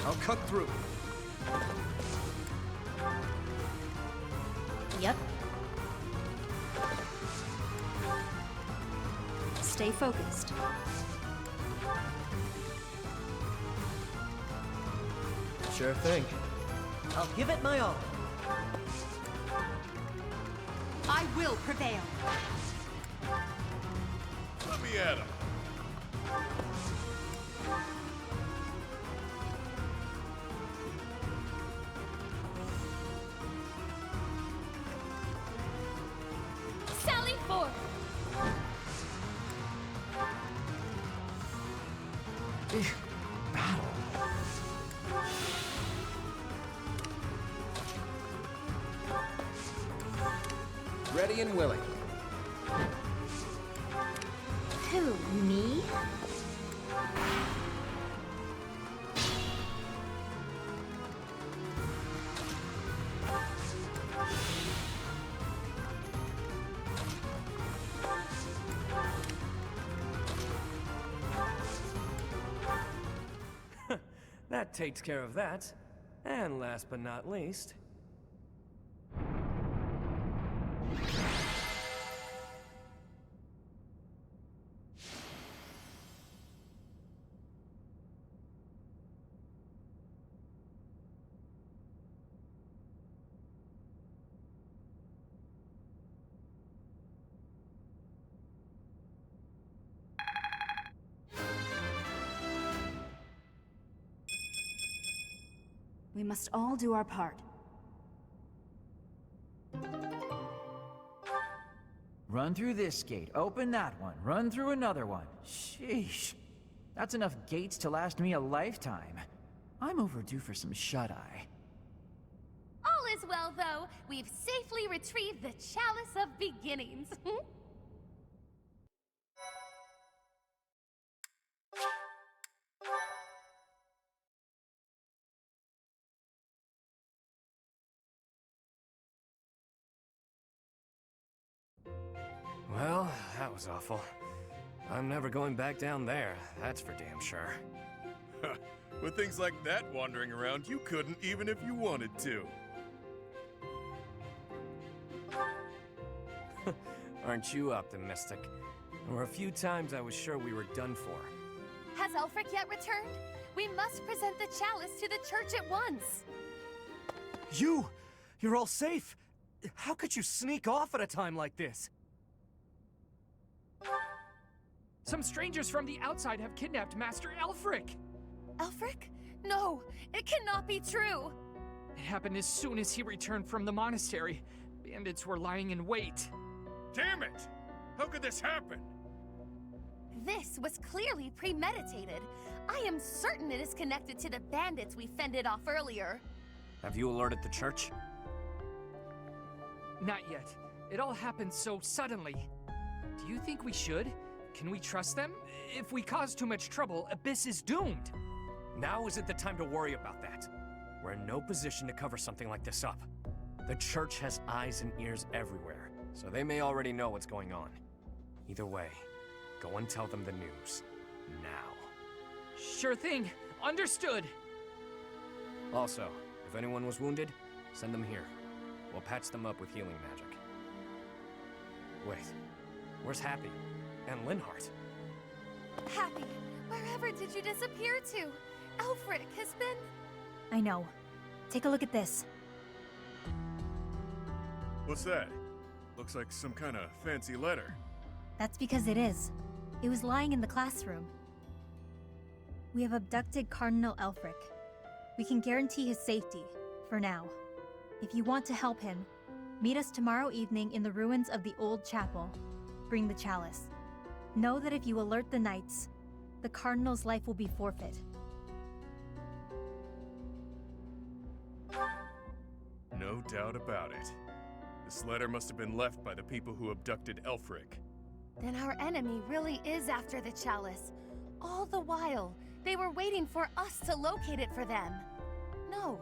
I'll cut through. Yep. Stay focused. Sure thing. I'll give it my all. I will prevail. Let me at him. Sally forth! Battle. Ready and willing. Who, me? That takes care of that. And last but not least... We must all do our part. Run through this gate, open that one, run through another one. Sheesh. That's enough gates to last me a lifetime. I'm overdue for some shut-eye. All is well, though. We've safely retrieved the Chalice of Beginnings. Well, that was awful. I'm never going back down there, that's for damn sure. With things like that wandering around, you couldn't even if you wanted to. Aren't you optimistic? There were a few times I was sure we were done for. Has Elfric yet returned? We must present the chalice to the church at once. You're all safe. How could you sneak off at a time like this? Some strangers from the outside have kidnapped Master Elfric! Elfric? No, it cannot be true. It happened as soon as he returned from the monastery. Bandits were lying in wait. Damn it! How could this happen? This was clearly premeditated. I am certain it is connected to the bandits we fended off earlier. Have you alerted the church? Not yet. It all happened so suddenly. Do you think we should? Can we trust them? If we cause too much trouble, Abyss is doomed. Now isn't the time to worry about that. We're in no position to cover something like this up. The church has eyes and ears everywhere, so they may already know what's going on. Either way, go and tell them the news. Now. Sure thing. Understood. Also, if anyone was wounded, send them here. We'll patch them up with healing magic. Wait, where's Happy? And Linhardt? Happy, wherever did you disappear to? Elfric has been... I know. Take a look at this. What's that? Looks like some kind of fancy letter. That's because it is. It was lying in the classroom. We have abducted Cardinal Elfric. We can guarantee his safety, for now. If you want to help him, meet us tomorrow evening in the ruins of the old chapel. Bring the chalice. Know that if you alert the knights, the Cardinal's life will be forfeit. No doubt about it. This letter must have been left by the people who abducted Elfric. Then our enemy really is after the chalice. All the while, they were waiting for us to locate it for them. No,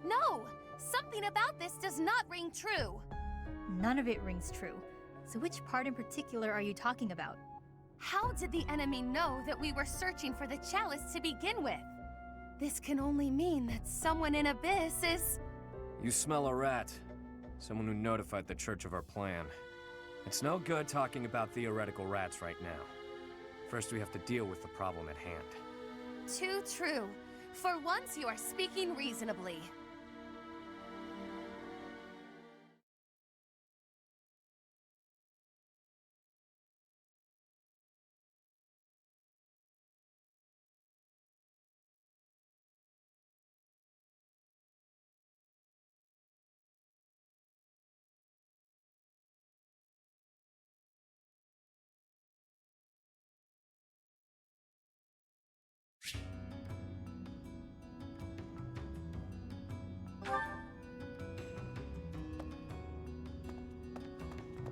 no! Something about this does not ring true. None of it rings true. So which part in particular are you talking about? How did the enemy know that we were searching for the chalice to begin with? This can only mean that someone in Abyss is... You smell a rat. Someone who notified the church of our plan. It's no good talking about theoretical rats right now. First, we have to deal with the problem at hand. Too true. For once, you are speaking reasonably.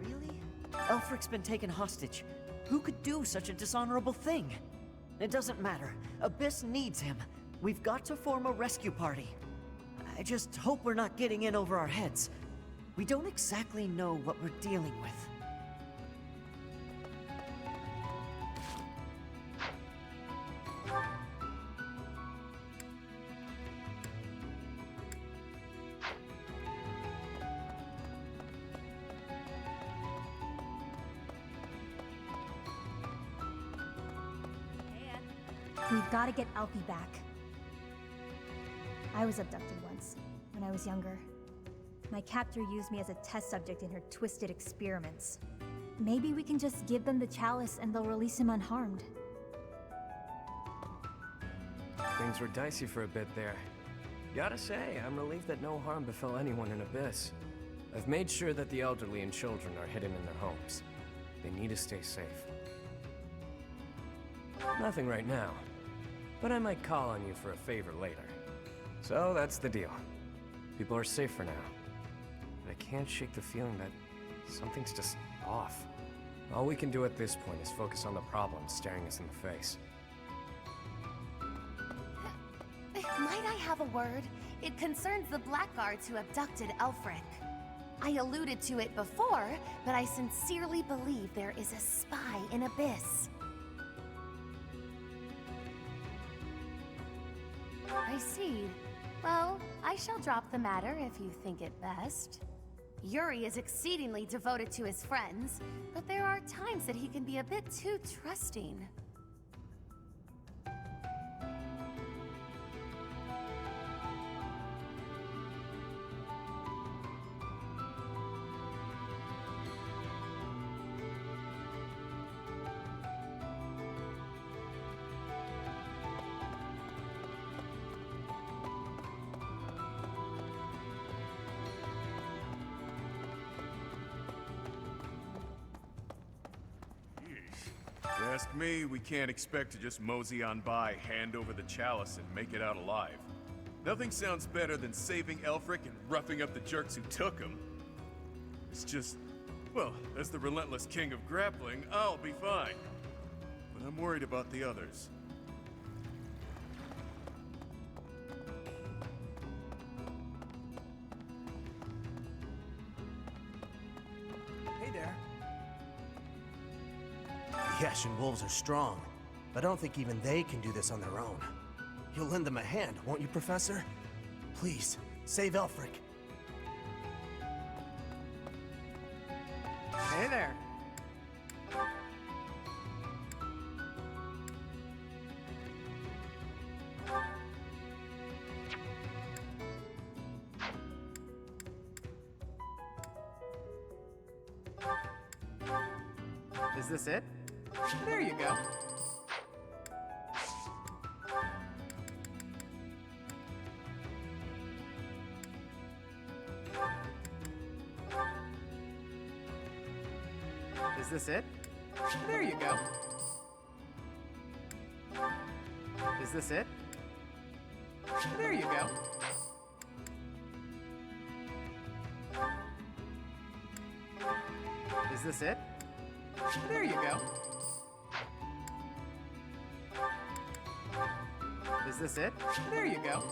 Really? Elfric's been taken hostage. Who could do such a dishonorable thing? It doesn't matter. Abyss needs him. We've got to form a rescue party. I just hope we're not getting in over our heads. We don't exactly know what we're dealing with. We've got to get Alfie back. I was abducted once, when I was younger. My captor used me as a test subject in her twisted experiments. Maybe we can just give them the chalice and they'll release him unharmed. Things were dicey for a bit there. Gotta say, I'm relieved that no harm befell anyone in Abyss. I've made sure that the elderly and children are hidden in their homes. They need to stay safe. Nothing right now, but I might call on you for a favor later. So that's the deal. People are safe for now. But I can't shake the feeling that something's just off. All we can do at this point is focus on the problem staring us in the face. Might I have a word? It concerns the blackguards who abducted Elfric. I alluded to it before, but I sincerely believe there is a spy in Abyss. I see. Well, I shall drop the matter if you think it best. Yuri is exceedingly devoted to his friends, but there are times that he can be a bit too trusting. Ask me, we can't expect to just mosey on by, hand over the chalice, and make it out alive. Nothing sounds better than saving Elfric and roughing up the jerks who took him. It's just, well, as the relentless king of grappling, I'll be fine. But I'm worried about the others. Hey there. The Ashen Wolves are strong, but I don't think even they can do this on their own. You'll lend them a hand, won't you, Professor? Please, save Elfric. Hey there. Is this it? There you go. Is this it? There you go. Is this it? There you go. Is this it? There you go. Is this it? There you go.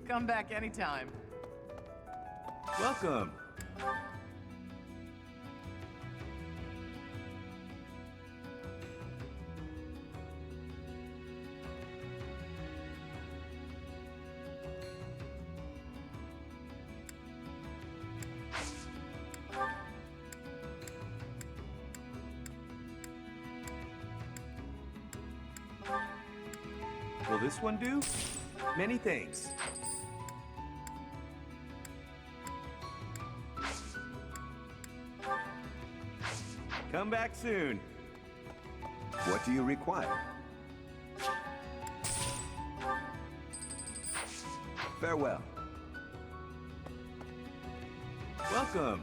Come back anytime. Welcome. Will this one do? Many thanks. Come back soon. What do you require? Farewell. Welcome.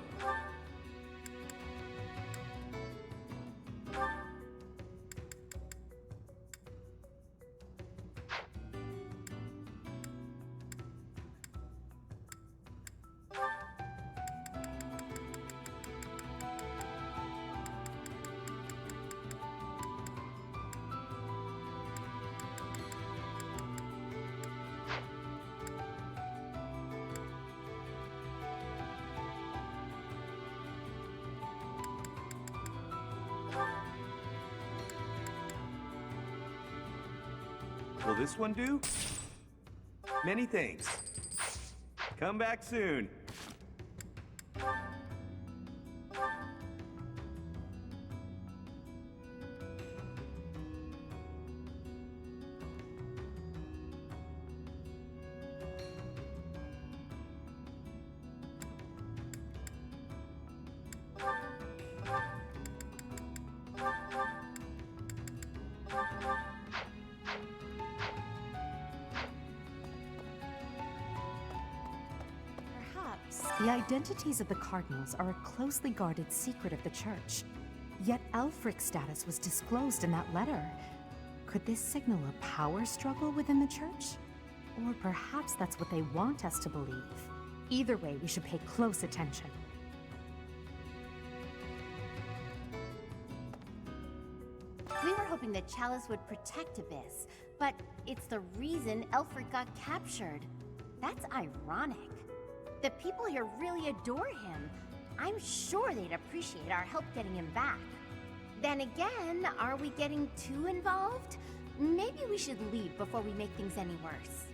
Will this one do? Many thanks. Come back soon. The identities of the Cardinals are a closely guarded secret of the Church. Yet Elfric's status was disclosed in that letter. Could this signal a power struggle within the Church? Or perhaps that's what they want us to believe. Either way, we should pay close attention. We were hoping the Chalice would protect Abyss, but it's the reason Elfric got captured. That's ironic. The people here really adore him. I'm sure they'd appreciate our help getting him back. Then again, are we getting too involved? Maybe we should leave before we make things any worse.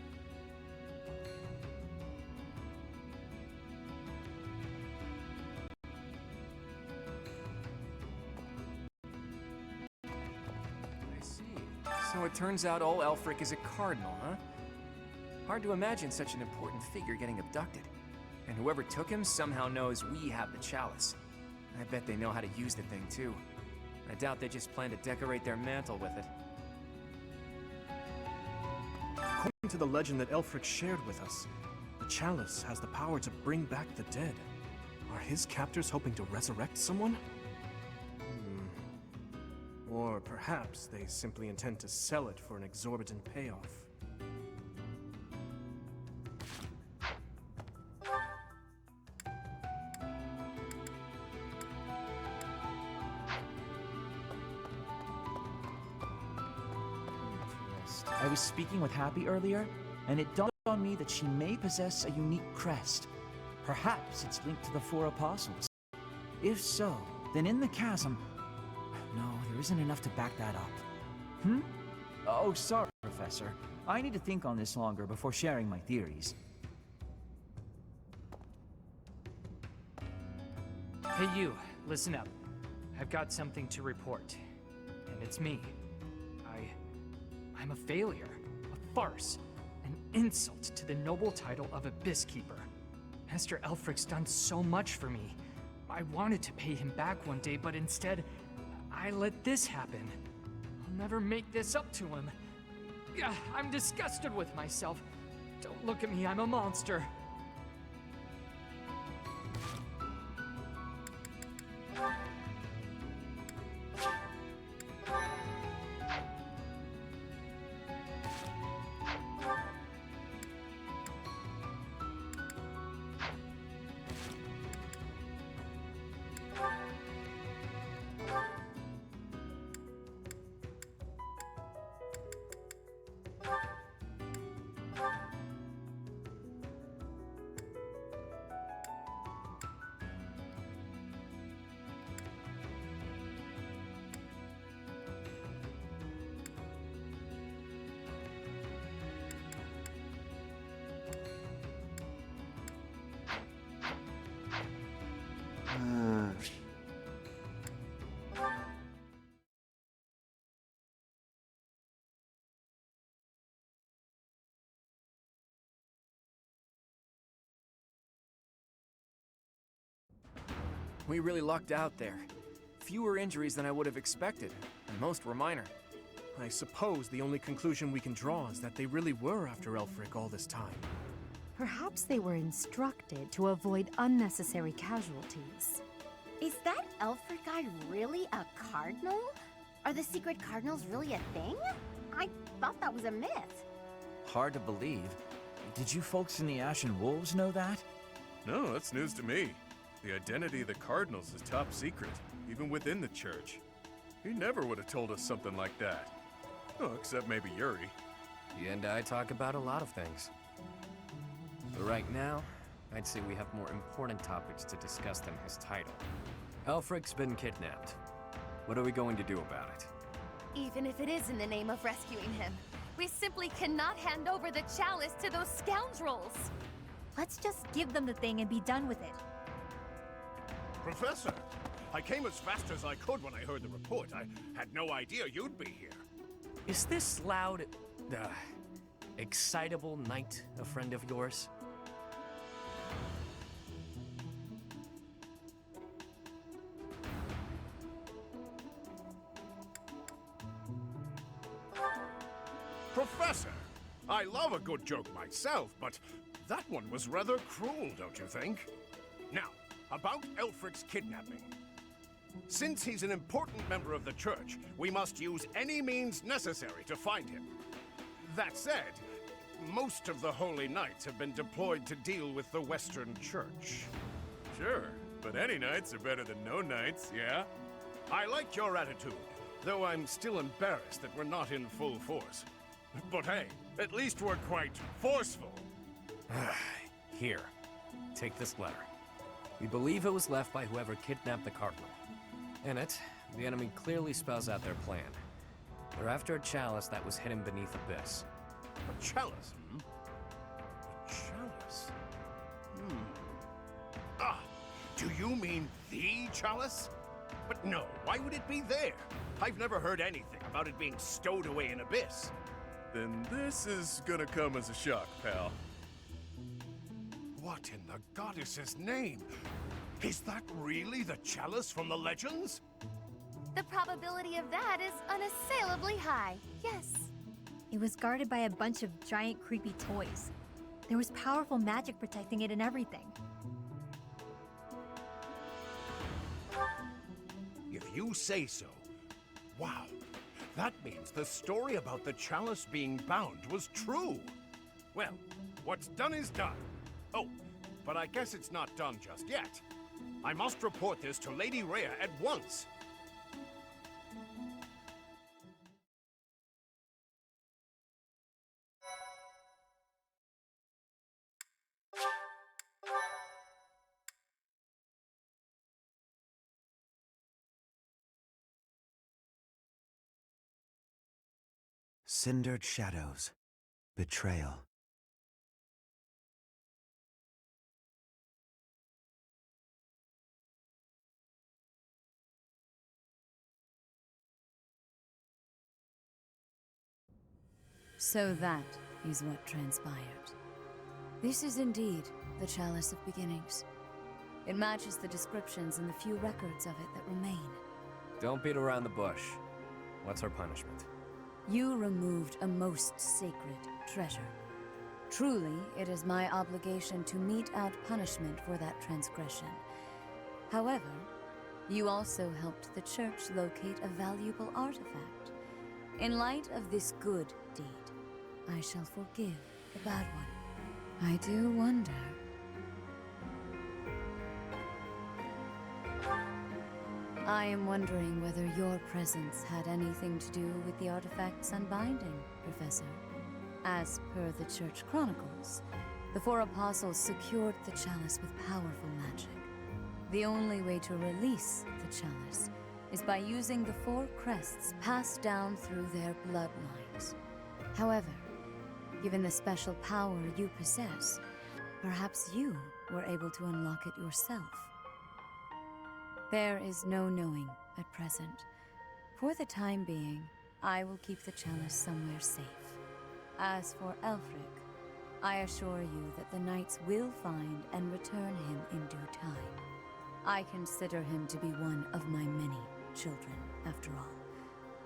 I see. So it turns out old Elfric is a cardinal, huh? Hard to imagine such an important figure getting abducted. And whoever took him somehow knows we have the chalice. I bet they know how to use the thing, too. I doubt they just plan to decorate their mantle with it. According to the legend that Elfric shared with us, the chalice has the power to bring back the dead. Are his captors hoping to resurrect someone? Or perhaps they simply intend to sell it for an exorbitant payoff. I was speaking with Happy earlier, and it dawned on me that she may possess a unique crest. Perhaps it's linked to the Four Apostles. If so, then in the chasm... No, there isn't enough to back that up. Oh, sorry, Professor. I need to think on this longer before sharing my theories. Hey you, listen up. I've got something to report. And it's me. I'm a failure, a farce, an insult to the noble title of Abyss Keeper. Master Elfric's done so much for me. I wanted to pay him back one day, but instead, I let this happen. I'll never make this up to him. I'm disgusted with myself. Don't look at me, I'm a monster. We really lucked out there. Fewer injuries than I would have expected, and most were minor. I suppose the only conclusion we can draw is that they really were after Elfric all this time. Perhaps they were instructed to avoid unnecessary casualties. Is that Elfric guy really a cardinal? Are the secret cardinals really a thing? I thought that was a myth. Hard to believe. Did you folks in the Ashen Wolves know that? No, that's news to me. The identity of the Cardinals is top secret, even within the church. He never would have told us something like that. Oh, except maybe Yuri. He and I talk about a lot of things. But right now, I'd say we have more important topics to discuss than his title. Elfric's been kidnapped. What are we going to do about it? Even if it is in the name of rescuing him, we simply cannot hand over the chalice to those scoundrels. Let's just give them the thing and be done with it. Professor, I came as fast as I could when I heard the report. I had no idea you'd be here. Is this loud, excitable knight a friend of yours? Professor, I love a good joke myself, but that one was rather cruel, don't you think? Now, about Elfric's kidnapping. Since he's an important member of the Church, we must use any means necessary to find him. That said, most of the Holy Knights have been deployed to deal with the Western Church. Sure, but any knights are better than no knights, yeah? I like your attitude, though I'm still embarrassed that we're not in full force. But hey, at least we're quite forceful. Here, take this letter. We believe it was left by whoever kidnapped the Cardinal. In it, the enemy clearly spells out their plan. They're after a chalice that was hidden beneath Abyss. A chalice, hmm? A chalice? Ah, do you mean the chalice? But no, why would it be there? I've never heard anything about it being stowed away in Abyss. Then this is gonna come as a shock, pal. What in the goddess's name? Is that really the chalice from the legends? The probability of that is unassailably high, yes. It was guarded by a bunch of giant creepy toys. There was powerful magic protecting it and everything. If you say so. Wow. That means the story about the chalice being bound was true. Well, what's done is done. Oh, but I guess it's not done just yet. I must report this to Lady Rhea at once. Cindered shadows. Betrayal. So that is what transpired. This is indeed the Chalice of Beginnings. It matches the descriptions in the few records of it that remain. Don't beat around the bush. What's our punishment? You removed a most sacred treasure. Truly, it is my obligation to mete out punishment for that transgression. However, you also helped the Church locate a valuable artifact. In light of this good deed, I shall forgive the bad one. I do wonder... I am wondering whether your presence had anything to do with the artifact's unbinding, Professor. As per the Church Chronicles, the four apostles secured the chalice with powerful magic. The only way to release the chalice is by using the four crests passed down through their bloodlines. However, given the special power you possess, perhaps you were able to unlock it yourself. There is no knowing at present. For the time being, I will keep the chalice somewhere safe. As for Elfric, I assure you that the knights will find and return him in due time. I consider him to be one of my many children, after all.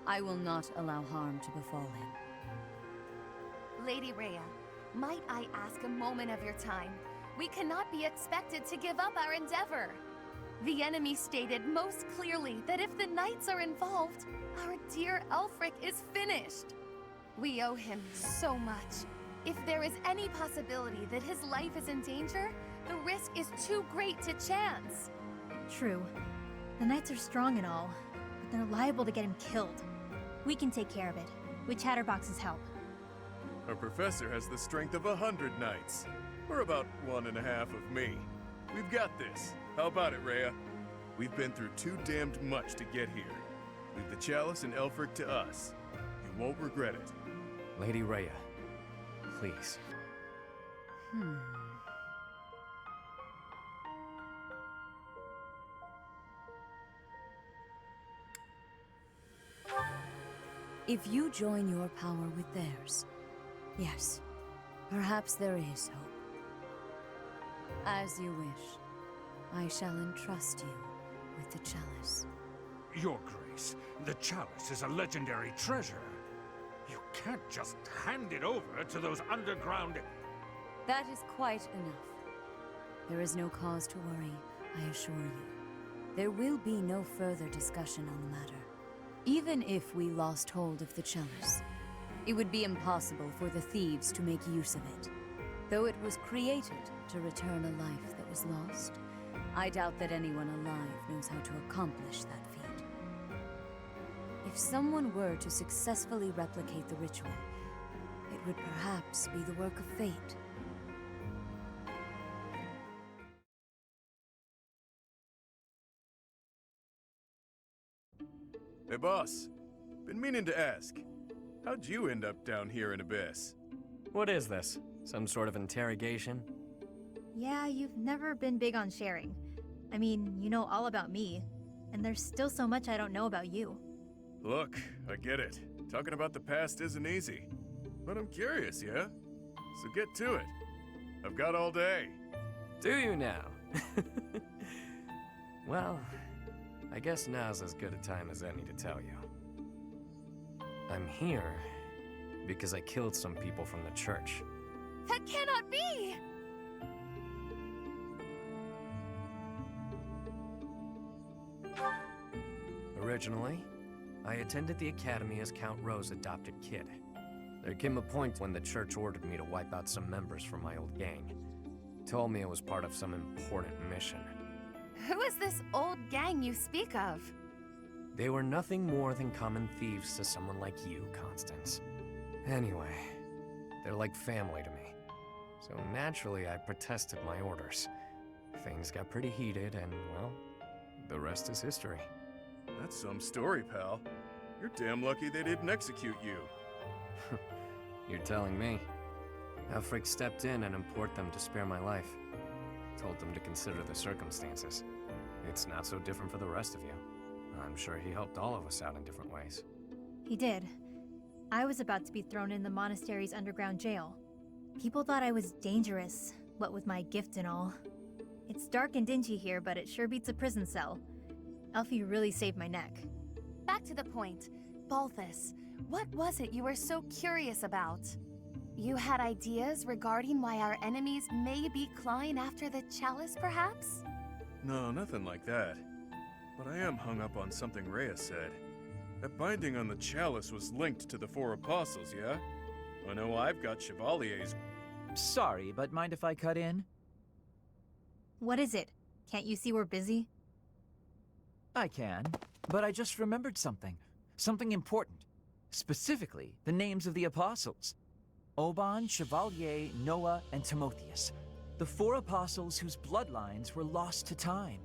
I will not allow harm to befall him. Lady Rhea, might I ask a moment of your time? We cannot be expected to give up our endeavor. The enemy stated most clearly that if the knights are involved, our dear Elfric is finished. We owe him so much. If there is any possibility that his life is in danger, the risk is too great to chance. True. The knights are strong and all, but they're liable to get him killed. We can take care of it, with Chatterbox's help. Our professor has the strength of 100 knights. Or about 1.5 of me. We've got this. How about it, Rhea? We've been through too damned much to get here. Leave the chalice and Elfric to us. You won't regret it. Lady Rhea, please. If you join your power with theirs, yes, perhaps there is hope. As you wish, I shall entrust you with the chalice. Your Grace, the chalice is a legendary treasure. You can't just hand it over to those underground... That is quite enough. There is no cause to worry, I assure you. There will be no further discussion on the matter. Even if we lost hold of the chalice, it would be impossible for the thieves to make use of it. Though it was created to return a life that was lost, I doubt that anyone alive knows how to accomplish that feat. If someone were to successfully replicate the ritual, it would perhaps be the work of fate. Hey, boss. Been meaning to ask. How'd you end up down here in Abyss? What is this? Some sort of interrogation? Yeah, you've never been big on sharing. I mean, you know all about me, and there's still so much I don't know about you. Look, I get it. Talking about the past isn't easy. But I'm curious, yeah? So get to it. I've got all day. Do you now? Well, I guess now's as good a time as any to tell you. I'm here because I killed some people from the church. That cannot be! Originally, I attended the academy as Count Rowe's adopted kid. There came a point when the church ordered me to wipe out some members from my old gang. Told me it was part of some important mission. Who is this old gang you speak of? They were nothing more than common thieves to someone like you, Constance. Anyway, they're like family to me. So naturally, I protested my orders. Things got pretty heated and, well, the rest is history. That's some story, pal. You're damn lucky they didn't execute you. You're telling me. Elfric stepped in and implored them to spare my life. Told them to consider the circumstances. It's not so different for the rest of you. I'm sure he helped all of us out in different ways. He did. I was about to be thrown in the monastery's underground jail. People thought I was dangerous, what with my gift and all. It's dark and dingy here, but it sure beats a prison cell. Elfie really saved my neck. Back to the point. Balthus, what was it you were so curious about? You had ideas regarding why our enemies may be clawing after the chalice, perhaps? No, nothing like that. But I am hung up on something Rhea said. That binding on the chalice was linked to the 4 apostles, yeah? I know I've got Chevalier's... Sorry, but mind if I cut in? What is it? Can't you see we're busy? I can, but I just remembered something. Something important. Specifically, the names of the apostles. Oban, Chevalier, Noah, and Timotheus. The 4 apostles whose bloodlines were lost to time.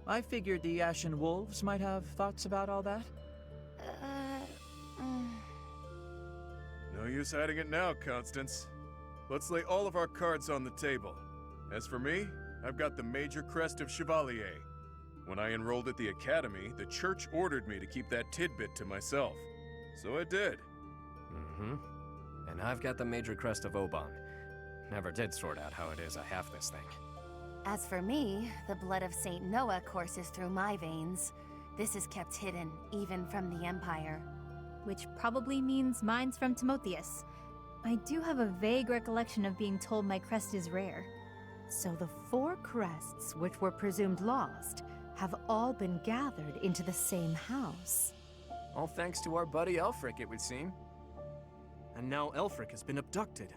I figured the Ashen Wolves might have thoughts about all that. No use hiding it now, Constance. Let's lay all of our cards on the table. As for me, I've got the major crest of Chevalier. When I enrolled at the academy, the church ordered me to keep that tidbit to myself. So I did. Mm-hmm. And I've got the major crest of Oban. Never did sort out how it is I have this thing. As for me, the blood of Saint Noah courses through my veins. This is kept hidden, even from the Empire. Which probably means mine's from Timotheus. I do have a vague recollection of being told my crest is rare. So the 4 crests, which were presumed lost, have all been gathered into the same house. All thanks to our buddy Elfric, it would seem. And now Elfric has been abducted.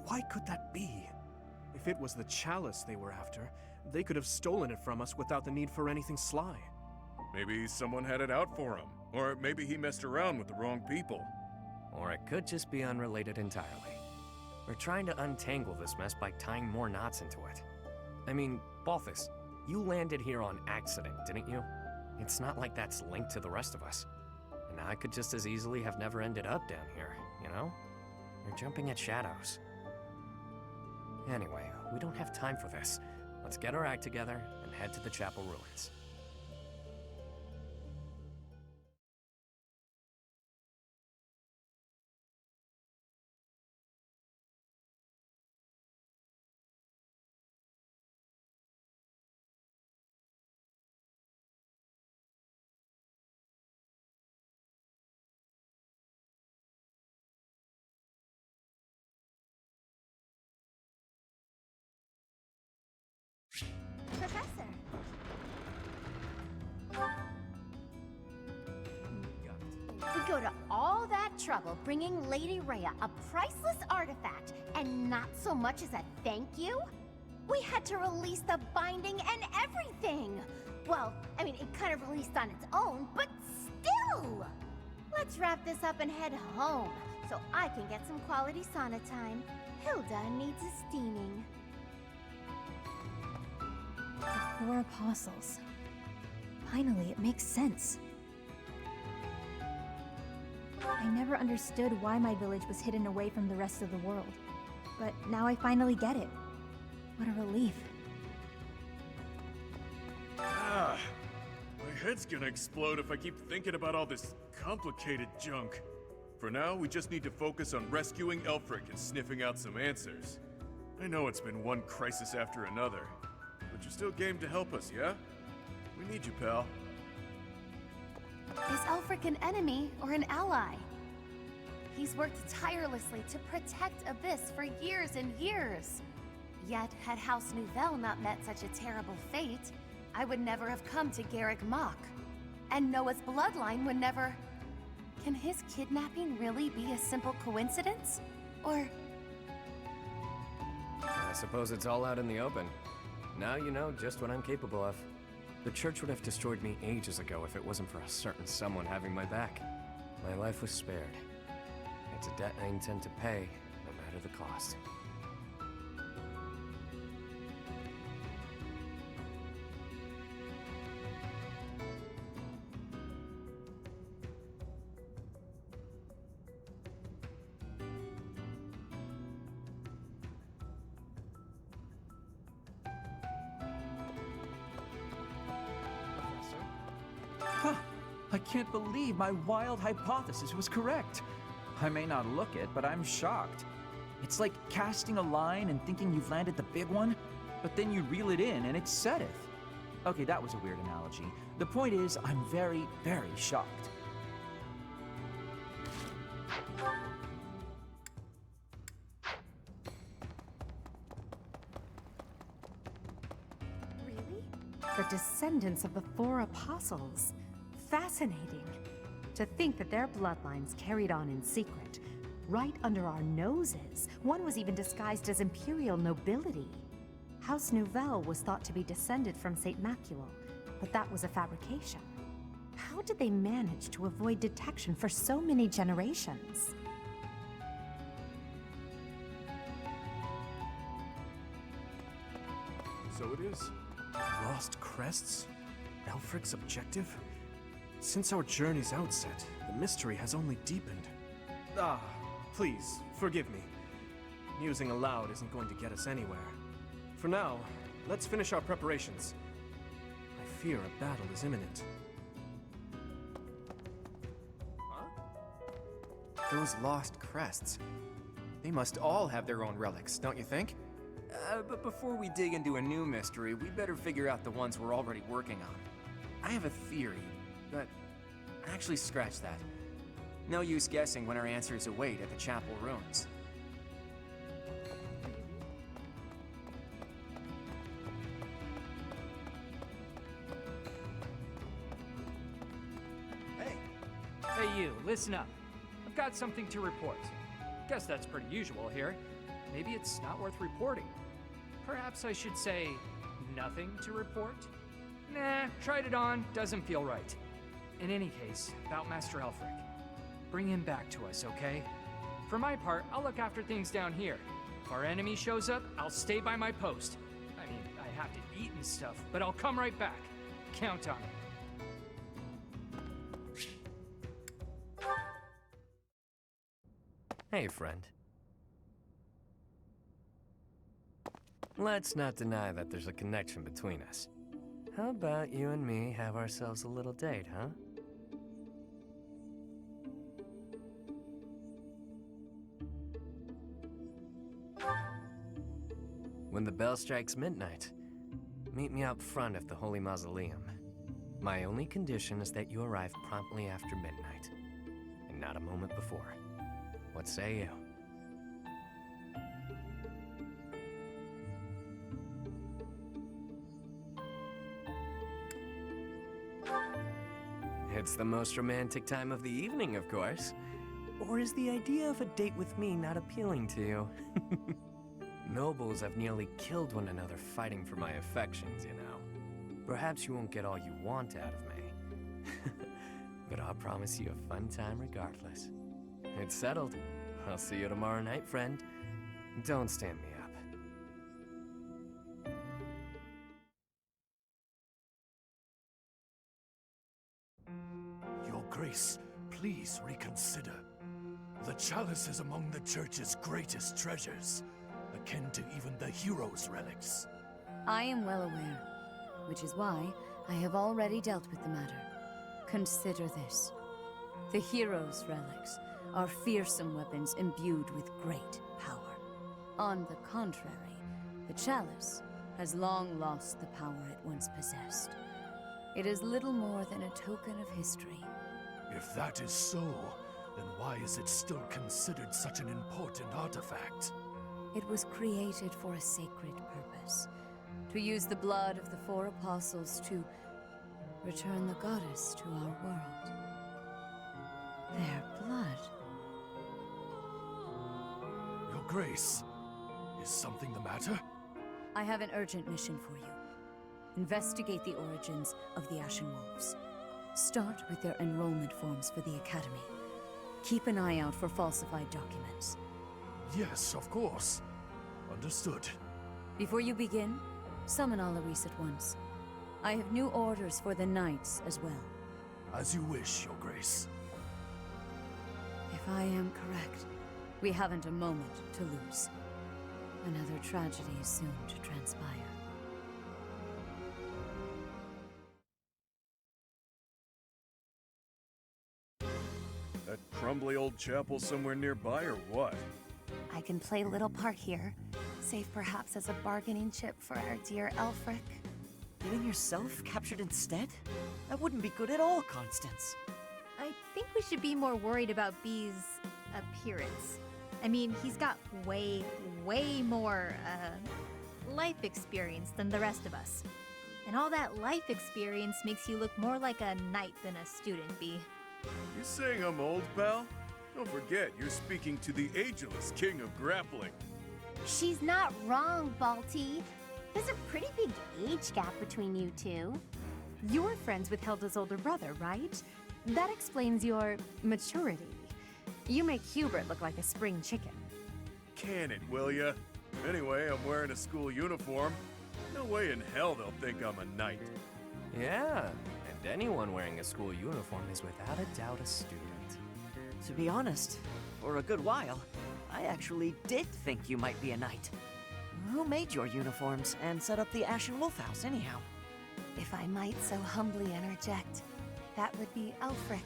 Why could that be? If it was the chalice they were after, they could have stolen it from us without the need for anything sly. Maybe someone had it out for him. Or maybe he messed around with the wrong people. Or it could just be unrelated entirely. We're trying to untangle this mess by tying more knots into it. I mean, Balthus, you landed here on accident, didn't you? It's not like that's linked to the rest of us. And I could just as easily have never ended up down here, you know? You're jumping at shadows. Anyway, we don't have time for this. Let's get our act together and head to the chapel ruins. Professor! We go to all that trouble bringing Lady Rhea a priceless artifact, and not so much as a thank you? We had to release the binding and everything! Well, I mean, it kind of released on its own, but still! Let's wrap this up and head home, so I can get some quality sauna time. Hilda needs a steaming. The 4 apostles. Finally, it makes sense. I never understood why my village was hidden away from the rest of the world. But now I finally get it. What a relief. Ah, my head's gonna explode if I keep thinking about all this complicated junk. For now, we just need to focus on rescuing Elfric and sniffing out some answers. I know it's been one crisis after another, but you're still game to help us, yeah? We need you, pal. Is Elfric an enemy or an ally? He's worked tirelessly to protect Abyss for years and years. Yet, had House Nouvelle not met such a terrible fate, I would never have come to Garrick Mach. And Noah's bloodline would never... Can his kidnapping really be a simple coincidence? Or... I suppose it's all out in the open. Now you know just what I'm capable of. The church would have destroyed me ages ago if it wasn't for a certain someone having my back. My life was spared. It's a debt I intend to pay, no matter the cost. Huh! I can't believe my wild hypothesis was correct. I may not look it, but I'm shocked. It's like casting a line and thinking you've landed the big one, but then you reel it in and it setteth. Okay, that was a weird analogy. The point is, I'm very, very shocked. Really? The descendants of the 4 apostles. Fascinating. To think that their bloodlines carried on in secret, right under our noses. One was even disguised as imperial nobility. House Nouvelle was thought to be descended from Saint Macuel, but that was a fabrication. How did they manage to avoid detection for so many generations? So it is. Lost crests? Elfric's objective? Since our journey's outset, the mystery has only deepened. Ah, please, forgive me. Musing aloud isn't going to get us anywhere. For now, let's finish our preparations. I fear a battle is imminent. Those lost crests. They must all have their own relics, don't you think? But before we dig into a new mystery, we better figure out the ones we're already working on. I have a theory, but actually scratch that. No use guessing when our answers await at the chapel ruins. Hey you, listen up. I've got something to report. Guess that's pretty usual here. Maybe it's not worth reporting. Perhaps I should say, nothing to report? Nah, tried it on, doesn't feel right. In any case, about Master Elfric. Bring him back to us, okay? For my part, I'll look after things down here. If our enemy shows up, I'll stay by my post. I mean, I have to eat and stuff, but I'll come right back. Count on it. Hey, friend. Let's not deny that there's a connection between us. How about you and me have ourselves a little date, huh? When the bell strikes midnight, meet me out front of the Holy Mausoleum. My only condition is that you arrive promptly after midnight, and not a moment before. What say you? It's the most romantic time of the evening, of course. Or is the idea of a date with me not appealing to you? Nobles have nearly killed one another fighting for my affections, you know. Perhaps you won't get all you want out of me. But I'll promise you a fun time regardless. It's settled. I'll see you tomorrow night, friend. Don't stand me up. Your Grace, please reconsider. The chalice is among the Church's greatest treasures, akin to even the hero's relics. I am well aware, which is why I have already dealt with the matter. Consider this. The hero's relics are fearsome weapons imbued with great power. On the contrary, the chalice has long lost the power it once possessed. It is little more than a token of history. If that is so, then why is it still considered such an important artifact? It was created for a sacred purpose. To use the blood of the four apostles to return the goddess to our world. Their blood. Your Grace, is something the matter? I have an urgent mission for you. Investigate the origins of the Ashen Wolves. Start with their enrollment forms for the Academy. Keep an eye out for falsified documents. Yes, of course. Understood. Before you begin, summon Alaris at once. I have new orders for the Knights as well. As you wish, Your Grace. If I am correct, we haven't a moment to lose. Another tragedy is soon to transpire. That crumbly old chapel somewhere nearby, or what? I can play little part here, save perhaps as a bargaining chip for our dear Elfric. Getting yourself captured instead? That wouldn't be good at all, Constance. I think we should be more worried about B's appearance. I mean, he's got way more, life experience than the rest of us. And all that life experience makes you look more like a knight than a student, B. You saying I'm old, pal? Don't forget, you're speaking to the ageless king of grappling. She's not wrong, Balti. There's a pretty big age gap between you two. You're friends with Hilda's older brother, right? That explains your maturity. You make Hubert look like a spring chicken. Can it, will ya? Anyway, I'm wearing a school uniform. No way in hell they'll think I'm a knight. Yeah, and anyone wearing a school uniform is without a doubt a student. To be honest, for a good while, I actually did think you might be a knight. Who made your uniforms and set up the Ashen Wolf House, anyhow? If I might so humbly interject, that would be Elfric.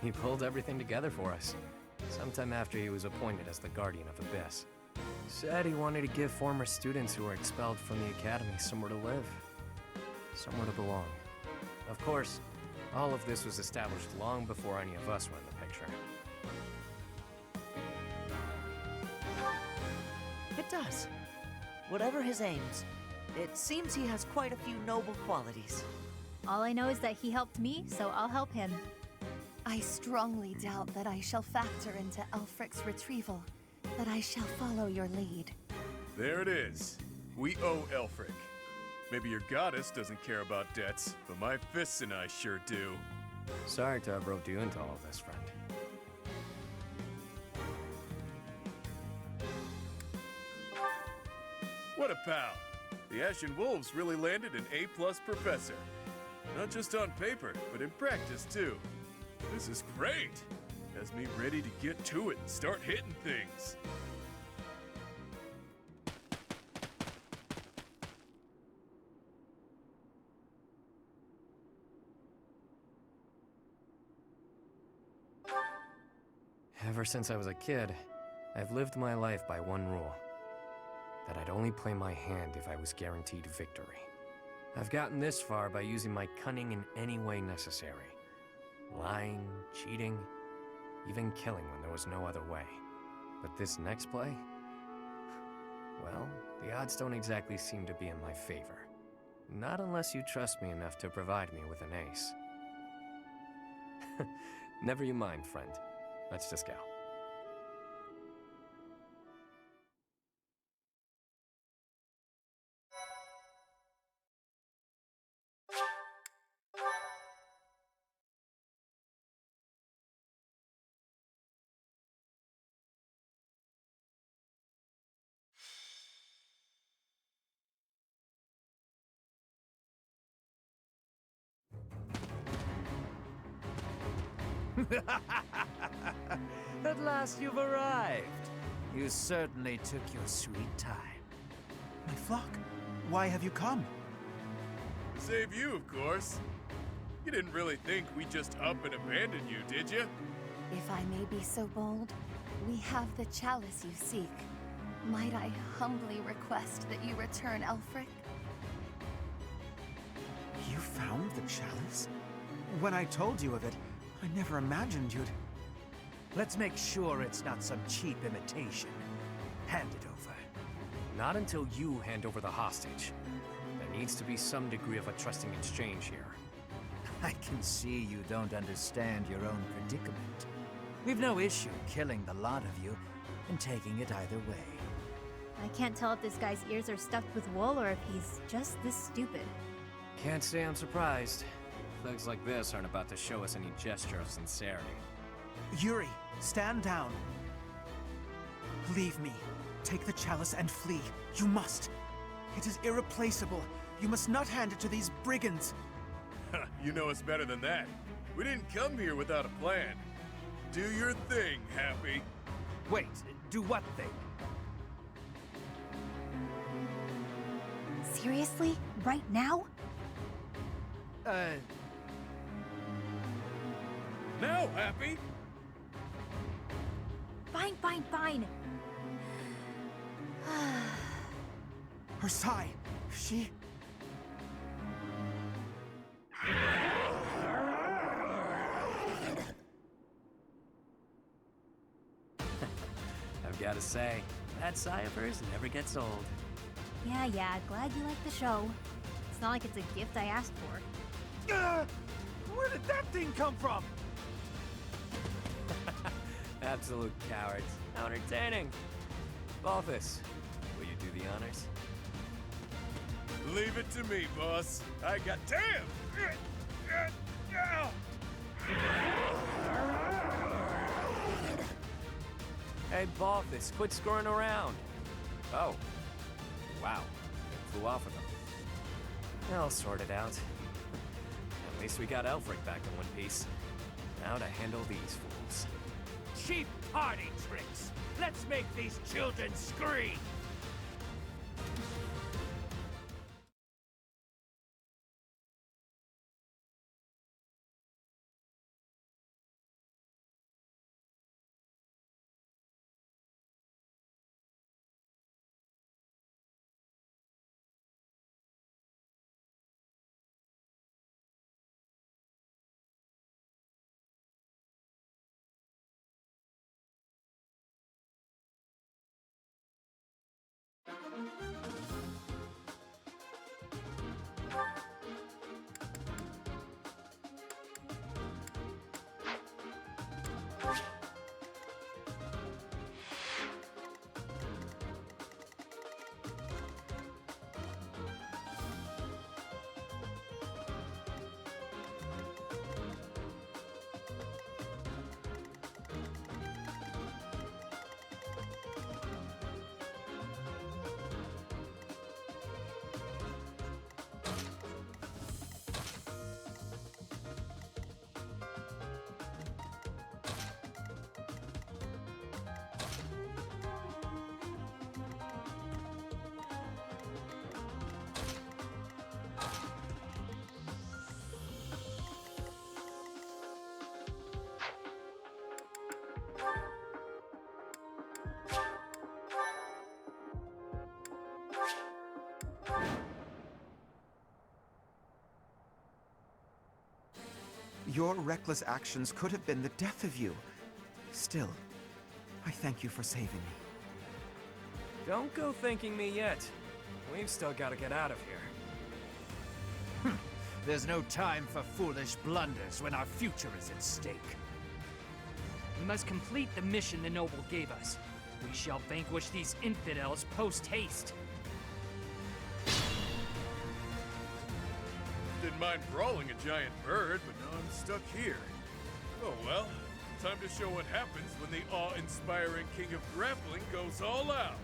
He pulled everything together for us. Sometime after he was appointed as the Guardian of Abyss. Said he wanted to give former students who were expelled from the Academy somewhere to live. Somewhere to belong. Of course, all of this was established long before any of us were in the picture. It does. Whatever his aims, it seems he has quite a few noble qualities. All I know is that he helped me, so I'll help him. I strongly doubt that I shall factor into Elfric's retrieval, but I shall follow your lead. There it is. We owe Elfric. Maybe your goddess doesn't care about debts, but my fists and I sure do. Sorry to have roped you into all of this, friend. What a pal! The Ashen Wolves really landed an A+ professor. Not just on paper, but in practice too. This is great! Has me ready to get to it and start hitting things. Ever since I was a kid, I've lived my life by one rule. That I'd only play my hand if I was guaranteed victory. I've gotten this far by using my cunning in any way necessary. Lying, cheating, even killing when there was no other way. But this next play? Well, the odds don't exactly seem to be in my favor. Not unless you trust me enough to provide me with an ace. Never you mind, friend. Let's just go. At last you've arrived. You certainly took your sweet time. My flock, why have you come? To save you, of course. You didn't really think we'd just up and abandon you, did you? If I may be so bold, we have the chalice you seek. Might I humbly request that you return Elfric? You found the chalice? When I told you of it, I never imagined you'd... Let's make sure it's not some cheap imitation. Hand it over. Not until you hand over the hostage. There needs to be some degree of a trusting exchange here. I can see you don't understand your own predicament. We've no issue killing the lot of you and taking it either way. I can't tell if this guy's ears are stuffed with wool or if he's just this stupid. Can't say I'm surprised. Thugs like this aren't about to show us any gesture of sincerity. Yuri, stand down. Leave me. Take the chalice and flee. You must. It is irreplaceable. You must not hand it to these brigands. You know us better than that. We didn't come here without a plan. Do your thing, Happy. Wait, do what thing? Seriously? Right now? Now, Happy! Fine, fine, fine. Her sigh. She... I've got to say, that sigh of hers never gets old. Yeah, glad you like the show. It's not like it's a gift I asked for. Where did that thing come from? Absolute cowards. How entertaining. Balthus, will you do the honors? Leave it to me, boss. I got... Damn! Hey, Balthus, quit screwing around. Oh. Wow. It flew off with him. I'll sort it out. At least we got Elfric back in one piece. Now to handle these fools. Cheap party tricks! Let's make these children scream! Your reckless actions could have been the death of you. Still, I thank you for saving me. Don't go thanking me yet. We've still got to get out of here. There's no time for foolish blunders when our future is at stake. We must complete the mission the noble gave us. We shall vanquish these infidels post-haste. Didn't mind brawling a giant bird, but now I'm stuck here. Oh well, time to show what happens when the awe-inspiring king of grappling goes all out.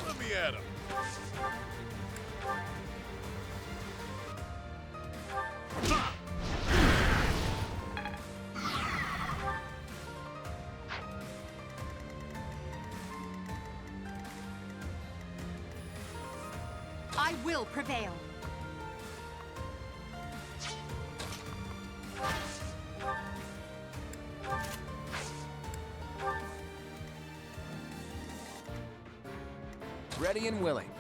Let me at him. I will prevail. Ready and willing.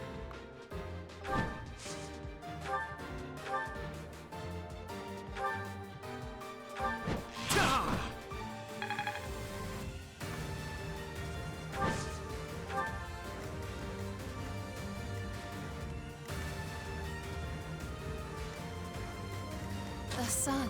The sun.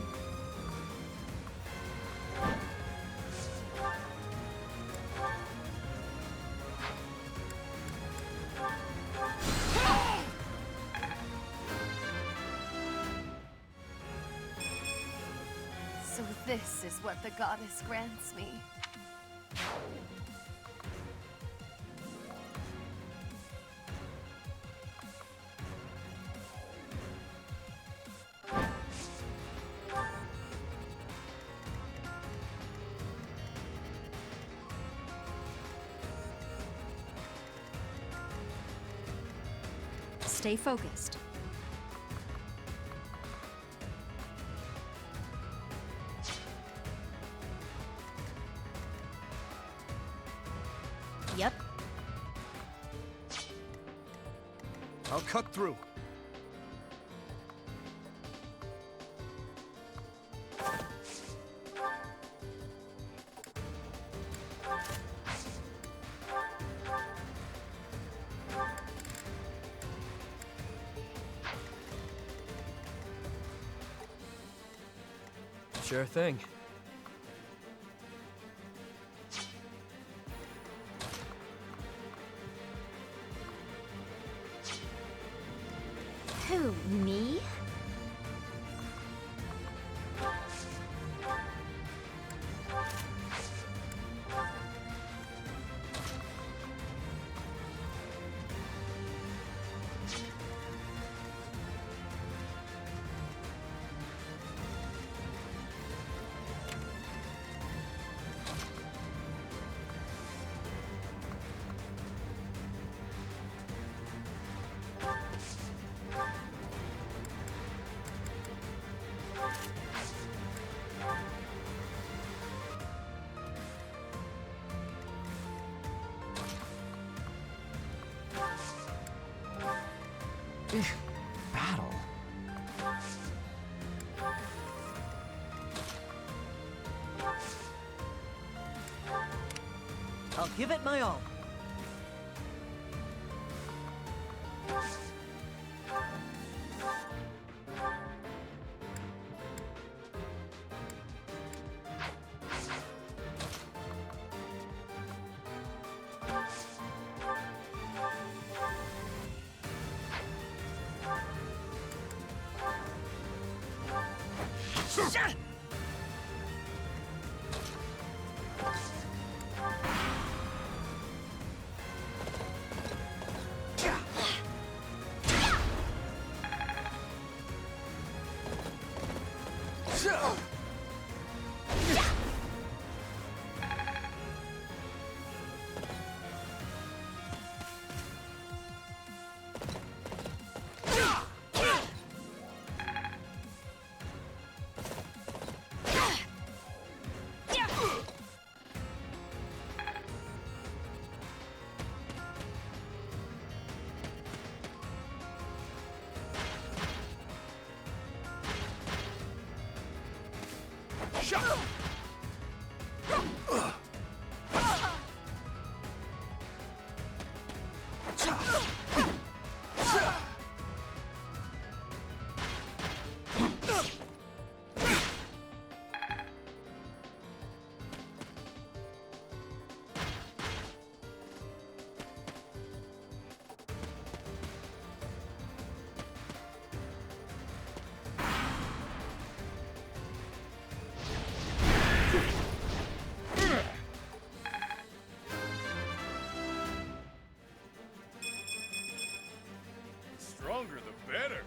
So this is what the goddess grants me. Stay focused. Yep. I'll cut through. Sure thing. Who, me? Battle. I'll give it my all. Stronger the better.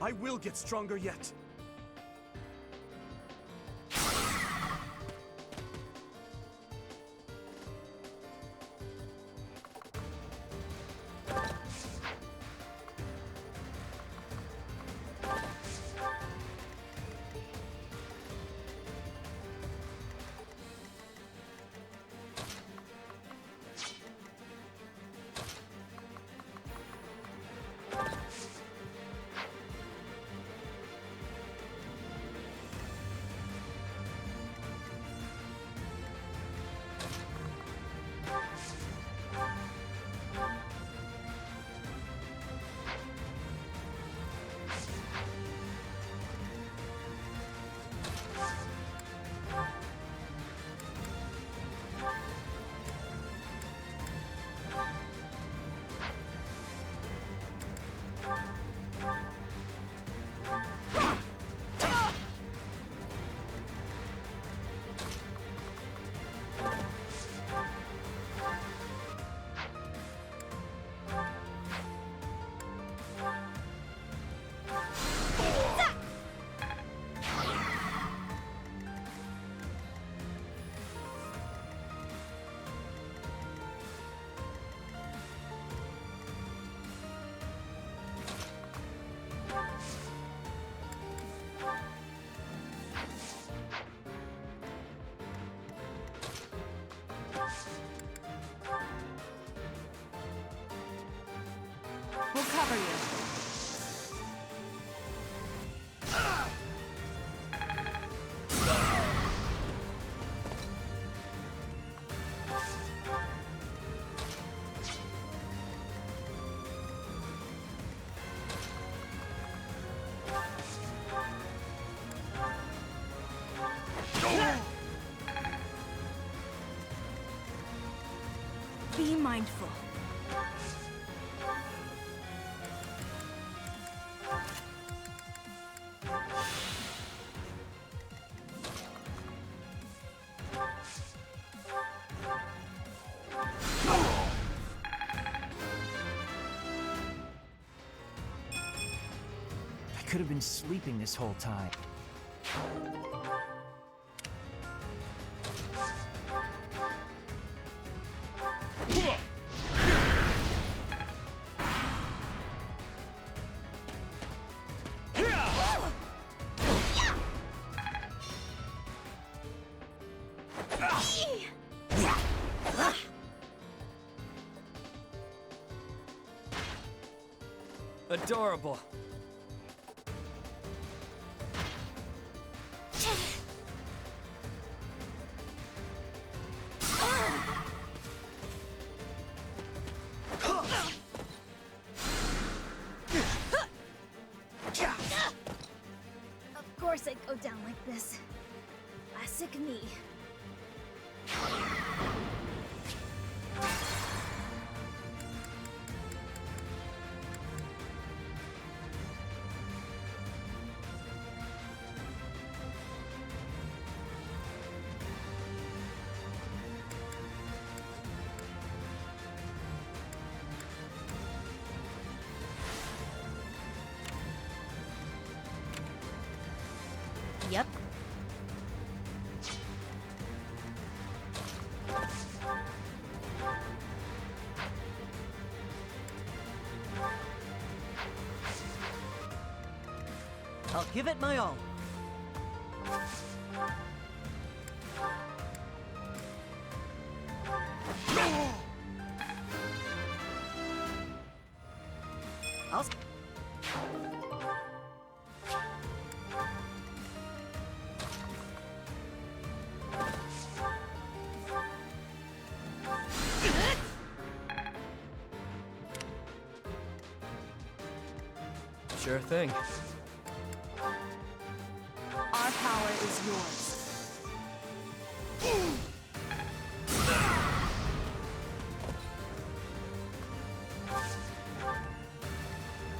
I will get stronger yet. cover you. Be mindful. I could have been sleeping this whole time. Adorable. Of course I'd go down like this. Classic me. Yep. I'll give it my all. I'll... Sure thing. Our power is yours.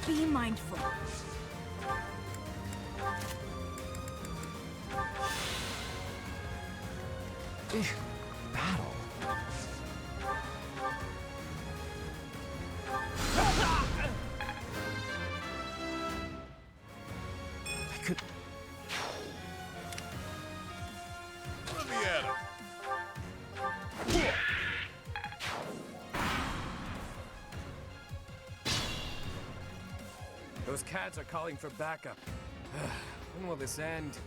Be mindful. Battle. I could... Let me at him. Those cats are calling for backup. When will this end?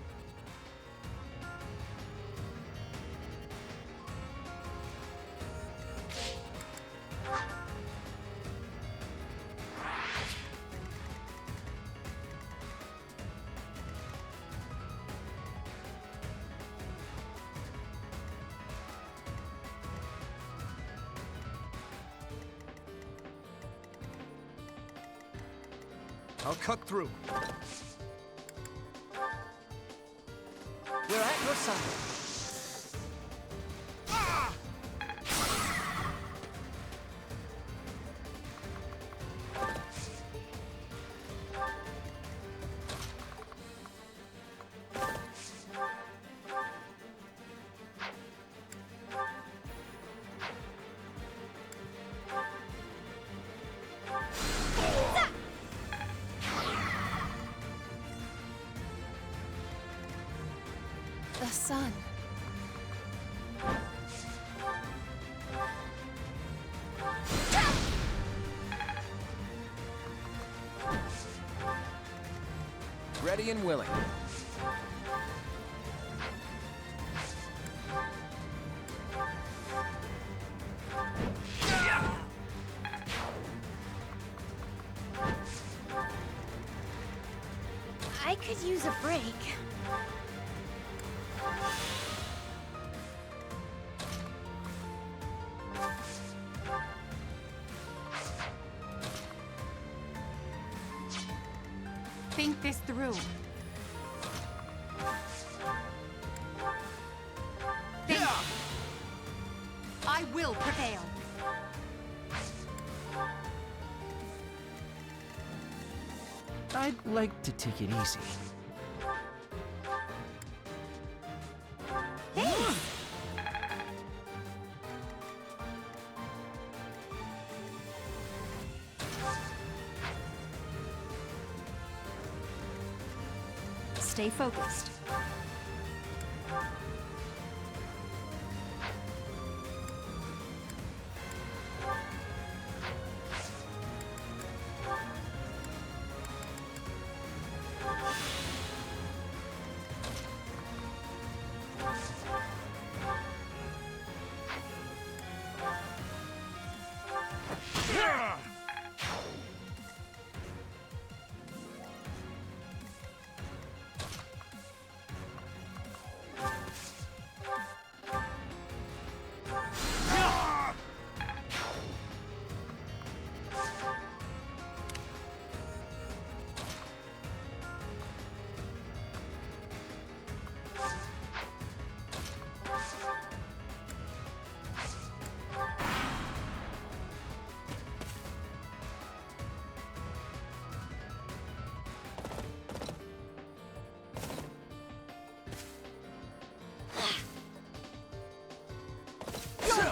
I'll cut through. We're at your side. The sun. Ready and willing. use a break. Think this through. Think. I will prevail. I'd like to take it easy. Stay focused.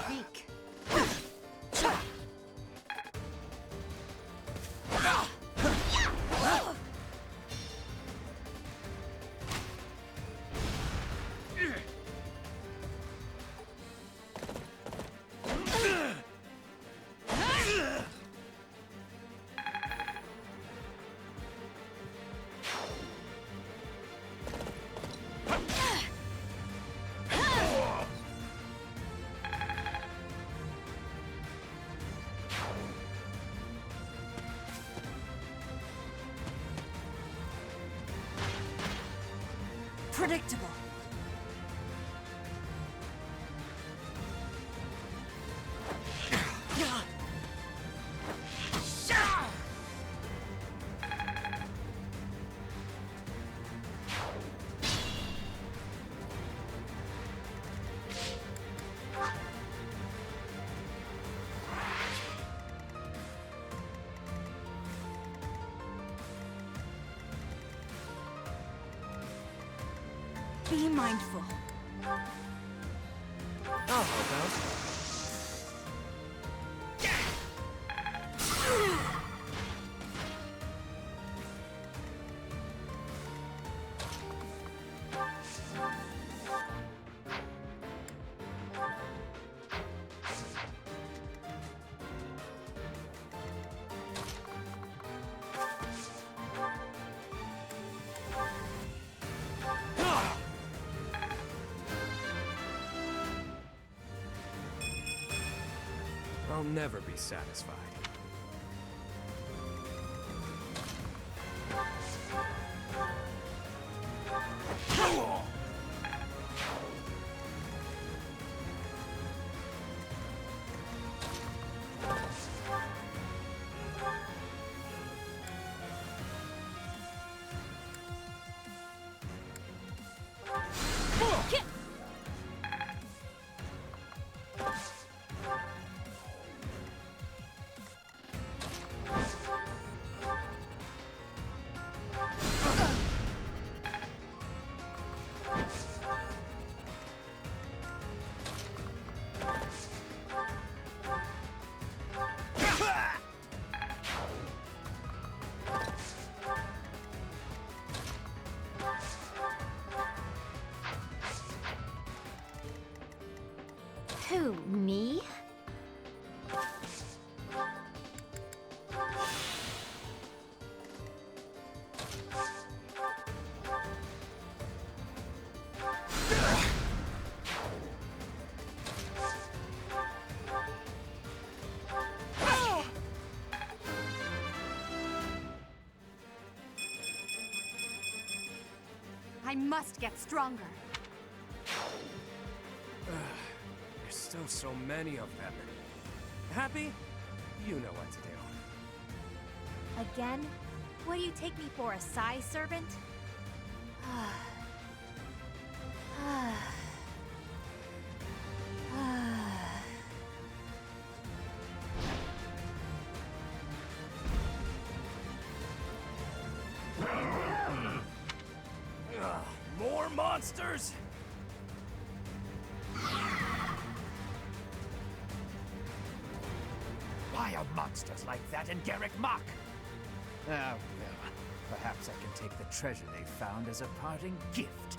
Weak. Predictable. Be mindful. I'll help out. I'll never be satisfied. Who, me? I must get stronger. There's still so many of them. Happy? You know what to do. Again? What do you take me for, a Psy servant? More monsters? Why are monsters like that in Garrick Mach? Ah, well, perhaps I can take the treasure they found as a parting gift.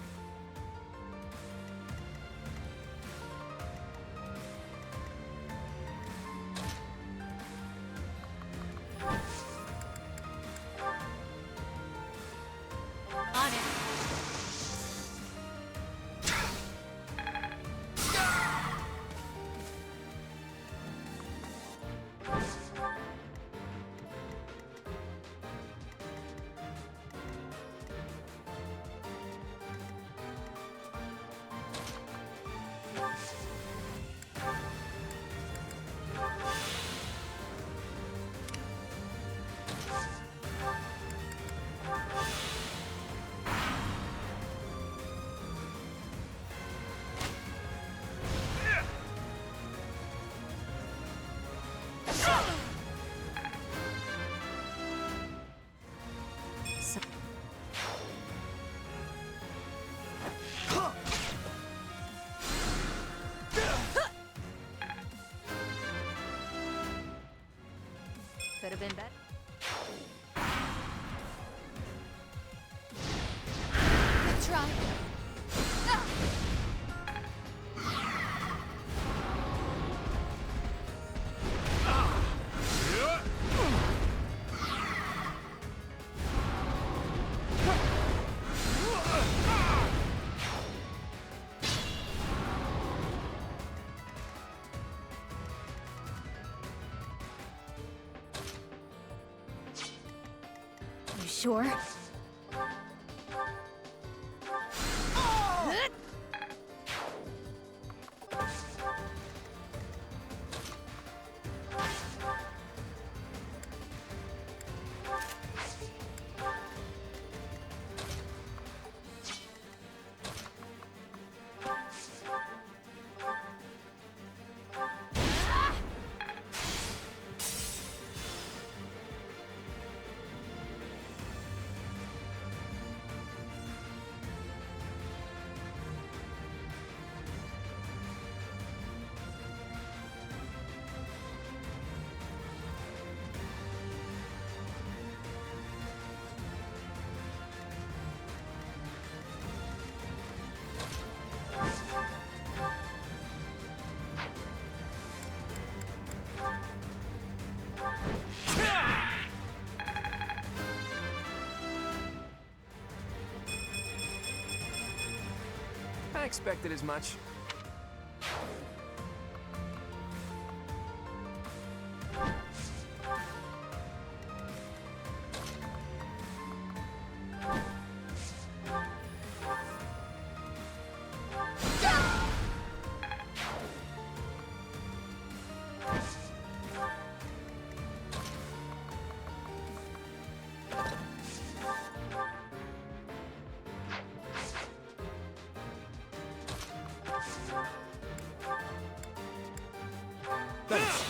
On it. Could have been better. Good try. You sure? I expected as much. Thanks.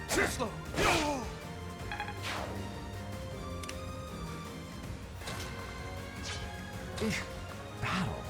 Chislo! Battle.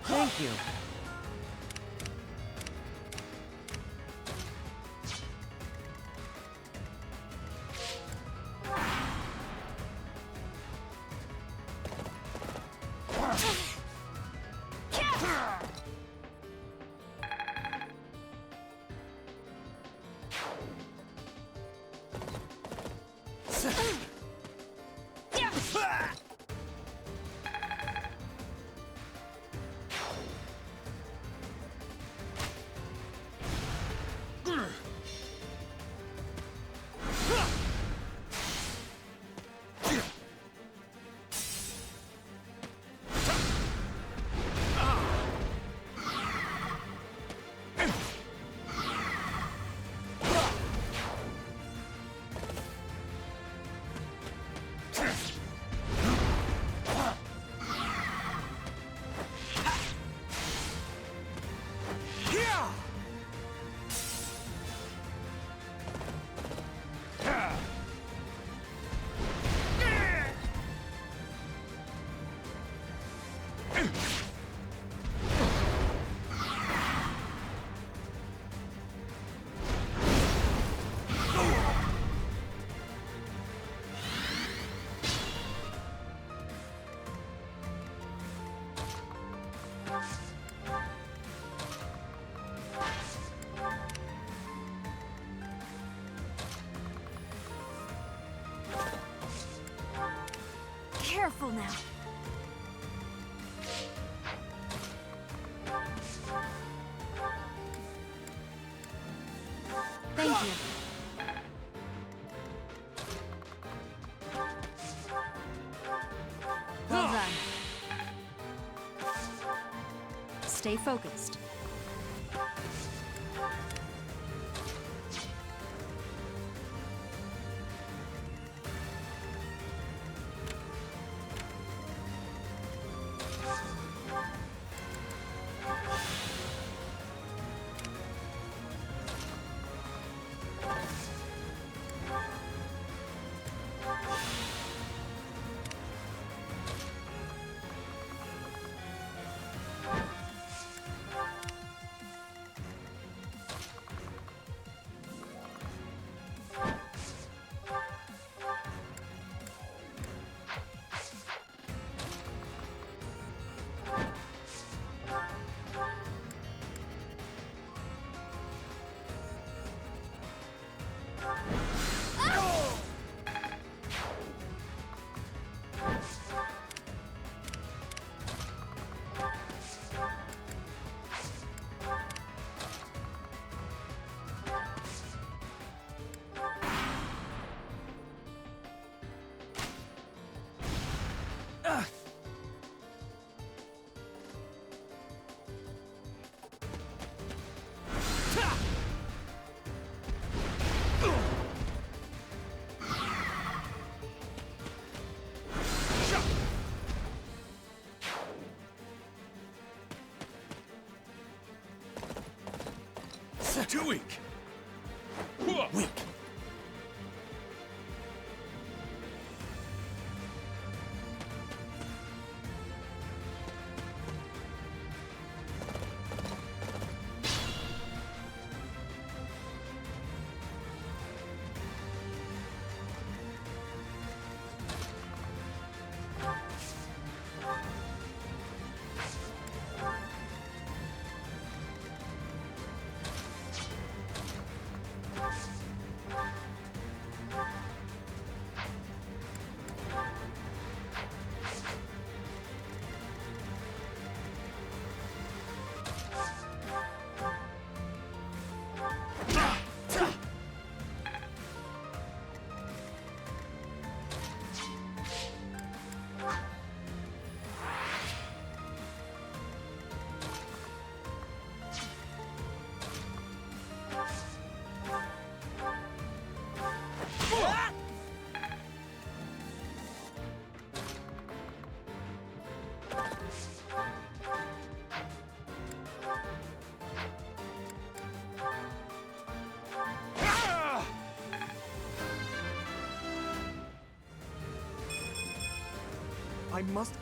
Thank you. now. Thank you. Well done. Stay focused. Too weak. Weak. I must...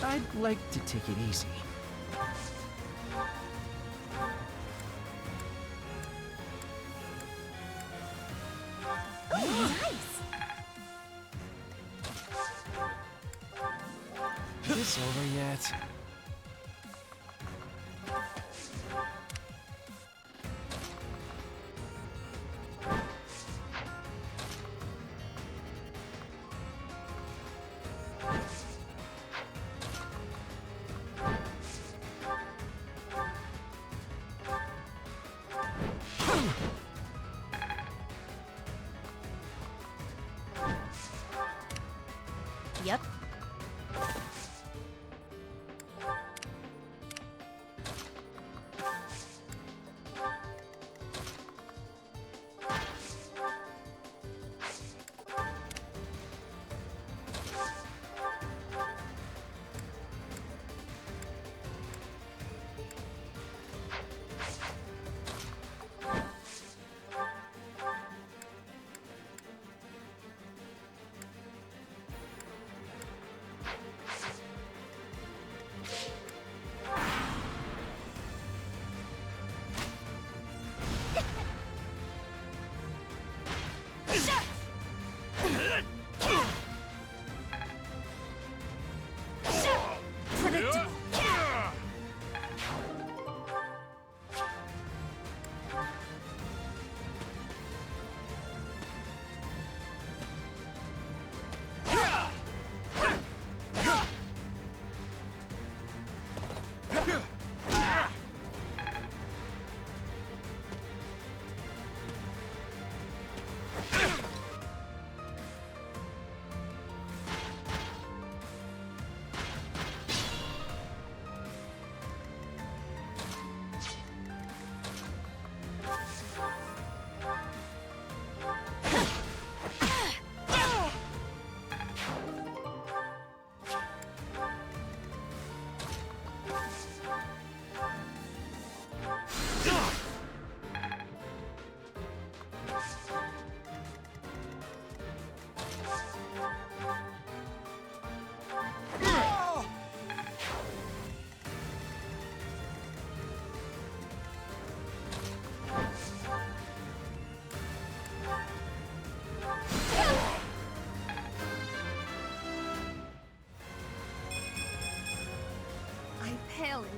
I'd like to take it easy. Is this over yet? Yep.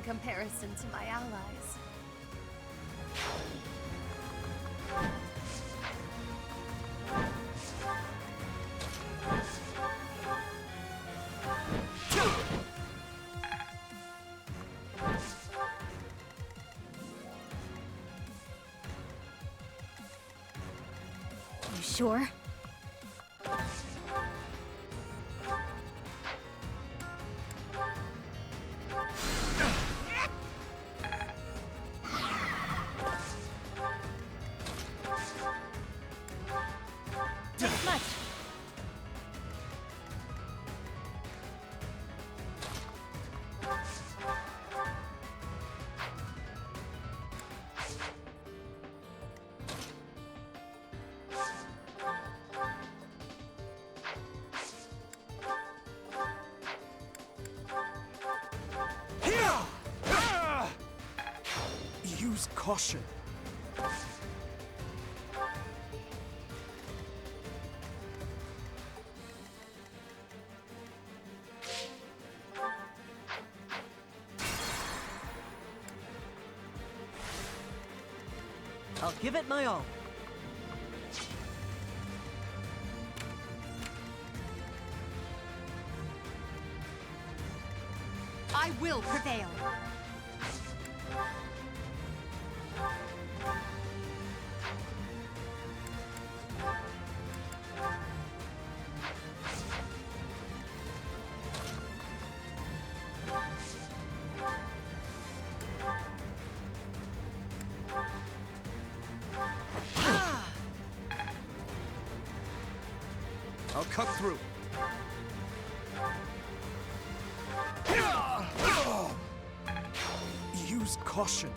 comparison to my allies. You sure? Thanks much. Use caution. I'll give it my all. I will prevail. I'll cut through. Use caution.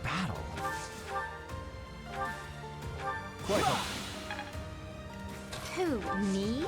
Battle. Quite well. Who, me?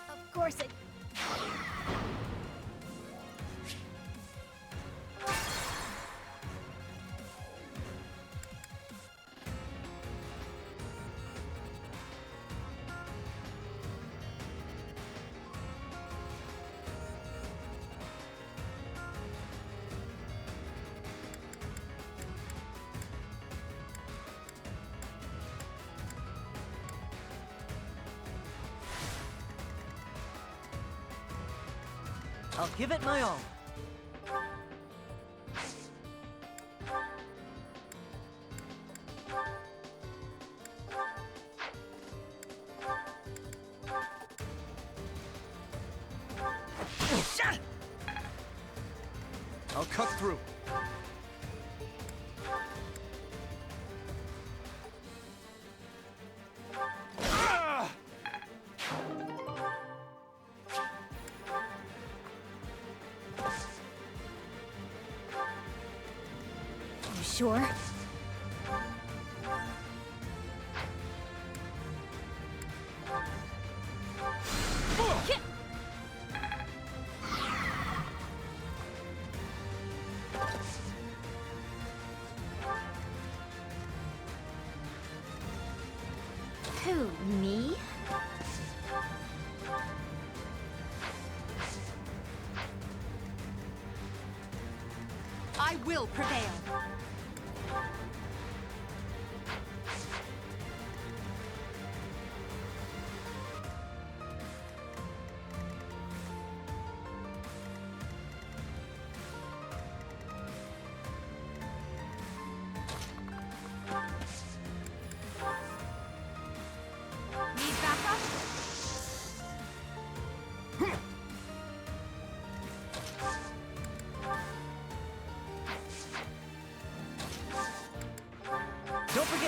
Of course it... I'll give it my all. I'll cut through. You sure? Who, me? I will prevail.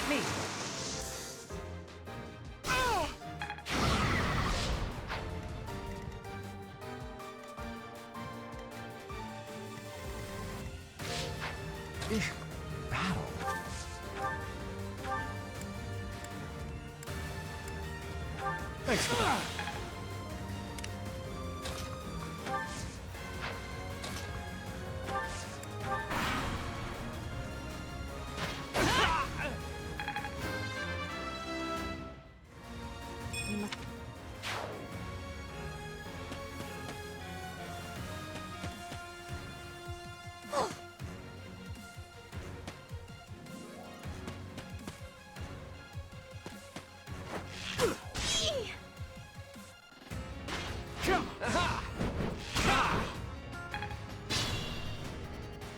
at me! Battle. Thanks for that. We must...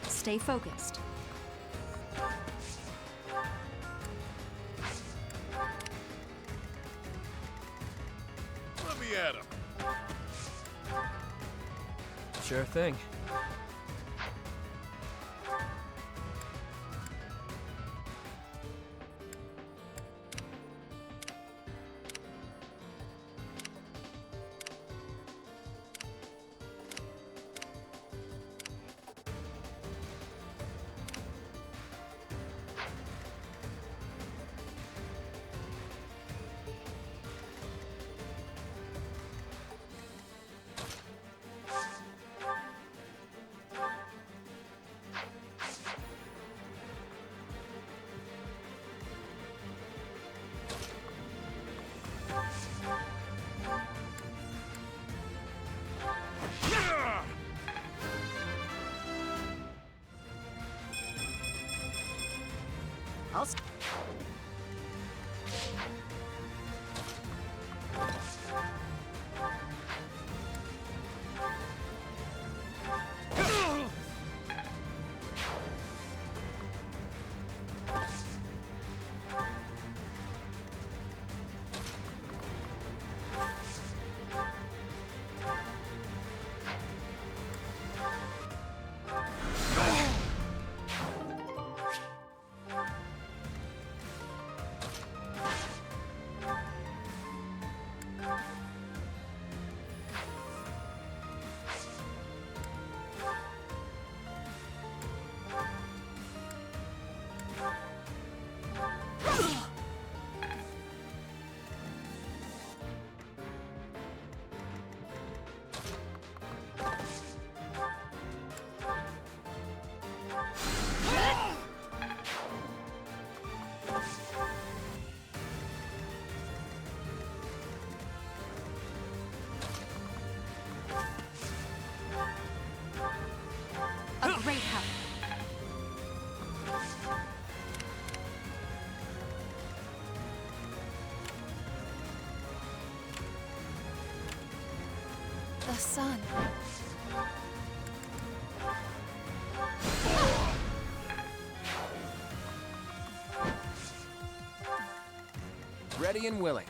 Stay focused. Let me at him. Sure thing. I'll... A great help. The sun. Ready and willing.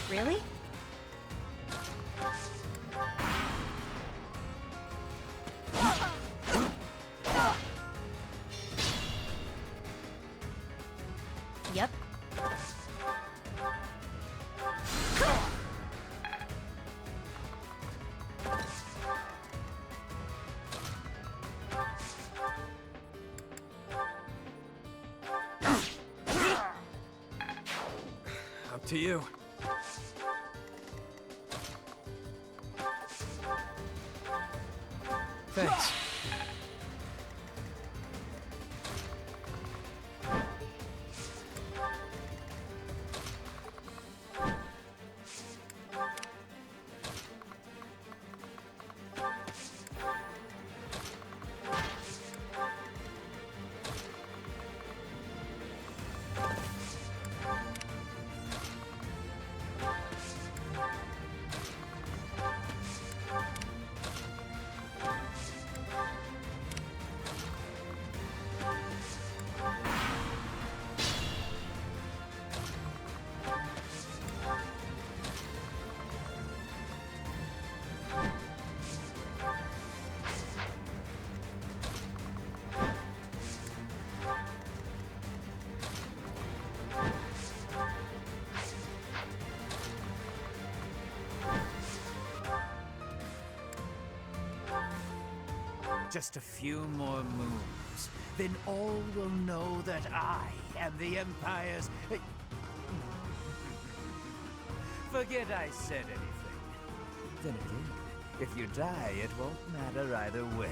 Really? Yep. Up to you. Thanks. Just a few more moons. Then all will know that I am the Empire's... Forget I said anything. Then again, if you die, it won't matter either way.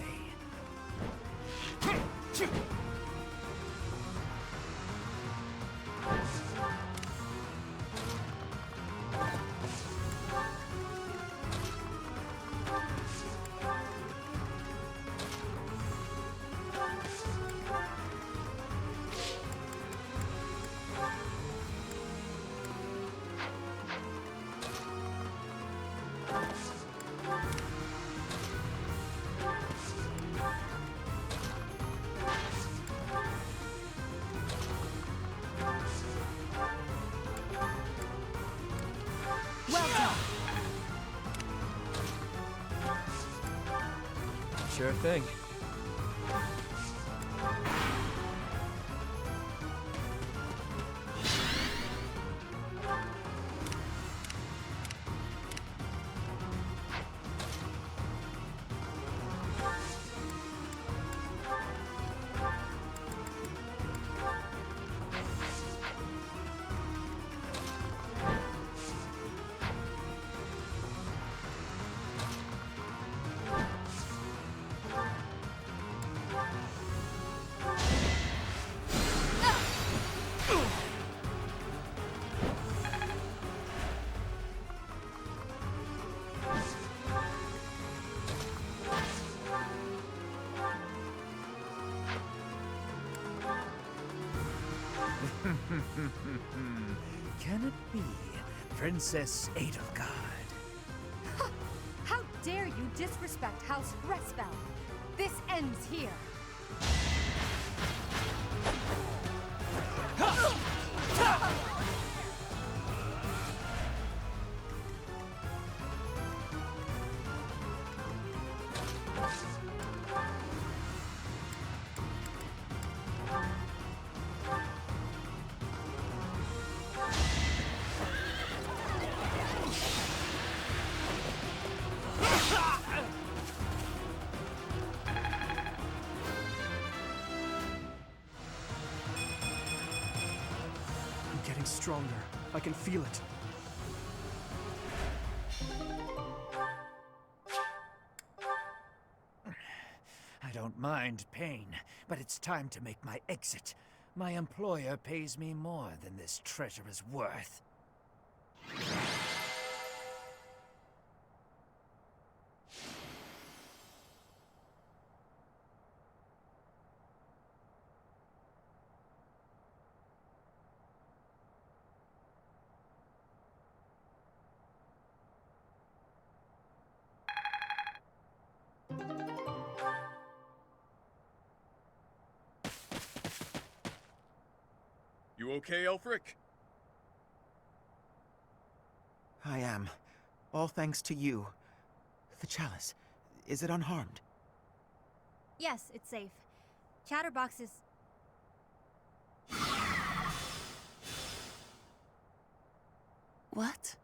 Sure thing. Can it be Princess Edelgard? How dare you disrespect House Restbell? This ends here. Getting stronger. I can feel it. I don't mind pain, but it's time to make my exit. My employer pays me more than this treasure is worth. You okay, Elfric? I am. All thanks to you. The chalice, is it unharmed? Yes, it's safe. Chatterbox is... What?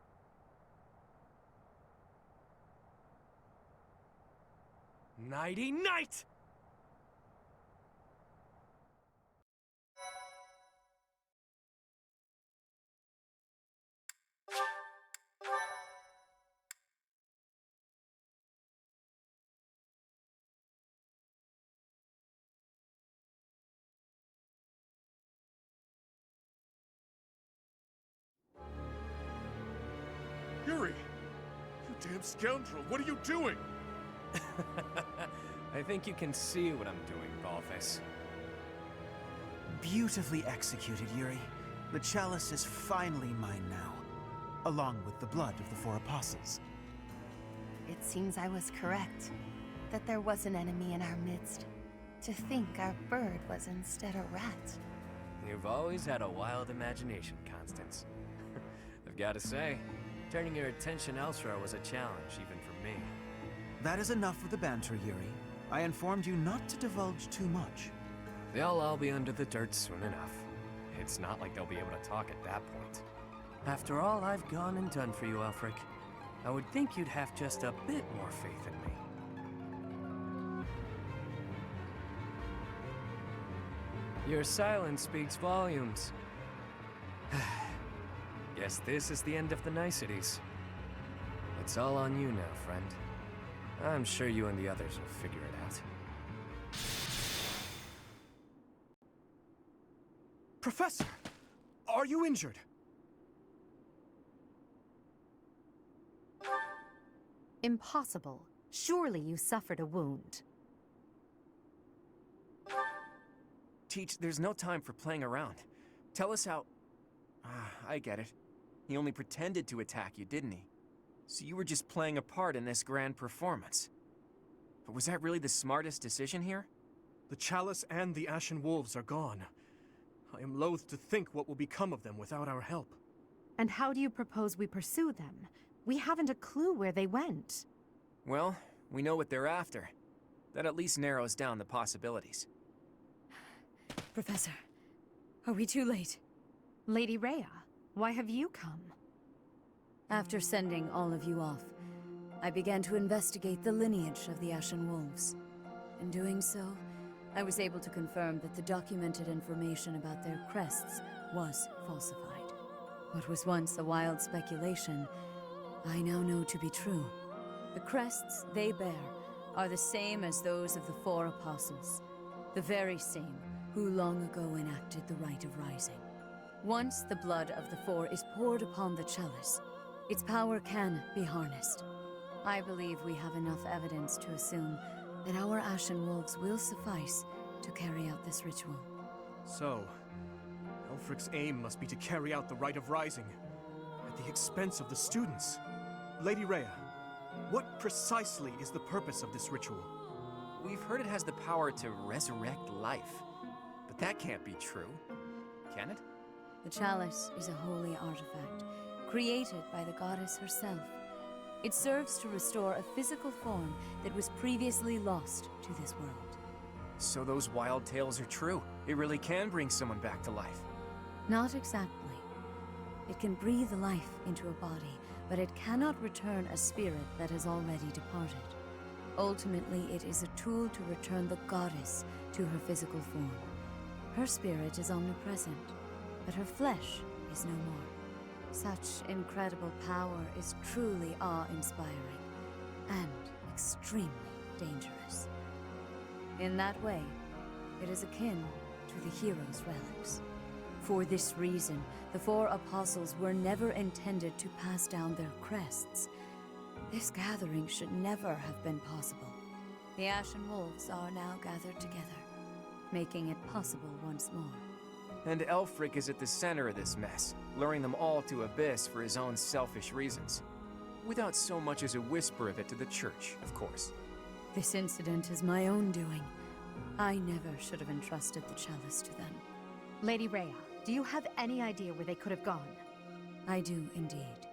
Nighty-night! Yuri! You damn scoundrel, what are you doing? I think you can see what I'm doing, Ballface. Beautifully executed, Yuri. The chalice is finally mine now, along with the blood of the four apostles. It seems I was correct. That there was an enemy in our midst. To think our bird was instead a rat. You've always had a wild imagination, Constance. I've got to say, turning your attention elsewhere was a challenge, even for me. That is enough of the banter, Yuri. I informed you not to divulge too much. They'll all be under the dirt soon enough. It's not like they'll be able to talk at that point. After all I've gone and done for you, Elfric, I would think you'd have just a bit more faith in me. Your silence speaks volumes. Guess this is the end of the niceties. It's all on you now, friend. I'm sure you and the others will figure it out. Professor! Are you injured? Impossible. Surely you suffered a wound. Teach, there's no time for playing around. Tell us how... I get it. He only pretended to attack you, didn't he? So you were just playing a part in this grand performance. But was that really the smartest decision here? The Chalice and the Ashen Wolves are gone. I am loath to think what will become of them without our help. And how do you propose we pursue them? We haven't a clue where they went. Well, we know what they're after. That at least narrows down the possibilities. Professor, are we too late? Lady Rhea, why have you come? After sending all of you off, I began to investigate the lineage of the Ashen Wolves. In doing so, I was able to confirm that the documented information about their crests was falsified. What was once a wild speculation, I now know to be true. The crests they bear are the same as those of the four apostles, the very same who long ago enacted the Rite of Rising. Once the blood of the four is poured upon the chalice, its power can be harnessed. I believe we have enough evidence to assume that our Ashen Wolves will suffice to carry out this ritual. So, Elfric's aim must be to carry out the Rite of Rising, at the expense of the students. Lady Rhea, what precisely is the purpose of this ritual? We've heard it has the power to resurrect life, but that can't be true, can it? The chalice is a holy artifact, created by the goddess herself. It serves to restore a physical form that was previously lost to this world. So those wild tales are true. It really can bring someone back to life. Not exactly. It can breathe life into a body, but it cannot return a spirit that has already departed. Ultimately, it is a tool to return the goddess to her physical form. Her spirit is omnipresent, but her flesh is no more. Such incredible power is truly awe-inspiring and extremely dangerous. In that way, it is akin to the hero's relics. For this reason, the four apostles were never intended to pass down their crests. This gathering should never have been possible. The Ashen Wolves are now gathered together, making it possible once more. And Elfric is at the center of this mess, luring them all to Abyss for his own selfish reasons. Without so much as a whisper of it to the Church, of course. This incident is my own doing. I never should have entrusted the chalice to them. Lady Rhea, do you have any idea where they could have gone? I do indeed.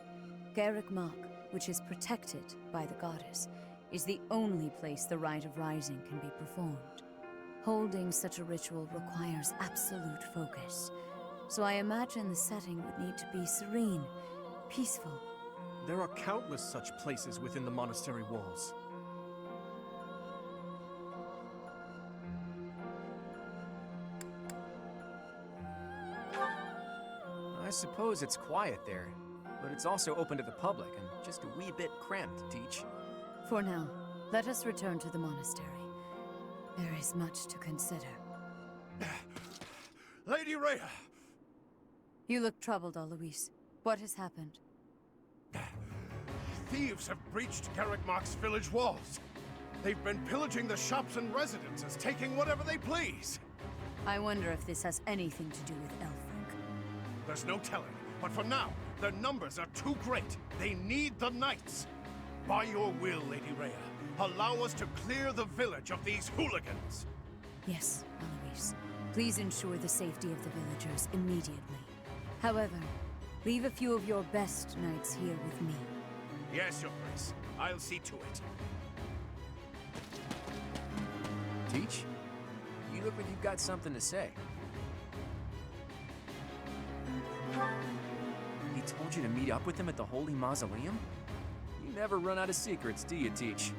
Garrick Mach, which is protected by the goddess, is the only place the Rite of Rising can be performed. Holding such a ritual requires absolute focus, so I imagine the setting would need to be serene, peaceful. There are countless such places within the monastery walls. I suppose it's quiet there, but it's also open to the public and just a wee bit cramped to teach. For now, let us return to the monastery. There is much to consider. Lady Rhea! You look troubled, Alois. What has happened? Thieves have breached Garrick Mach's village walls. They've been pillaging the shops and residences, taking whatever they please. I wonder if this has anything to do with Elfric. There's no telling, but for now, their numbers are too great. They need the knights. By your will, Lady Rhea, allow us to clear the village of these hooligans. Yes, Alois. Please ensure the safety of the villagers immediately. However, leave a few of your best knights here with me. Yes, Your Grace. I'll see to it. Teach? You look like you've got something to say. He told you to meet up with him at the Holy Mausoleum? You never run out of secrets, do you, Teach?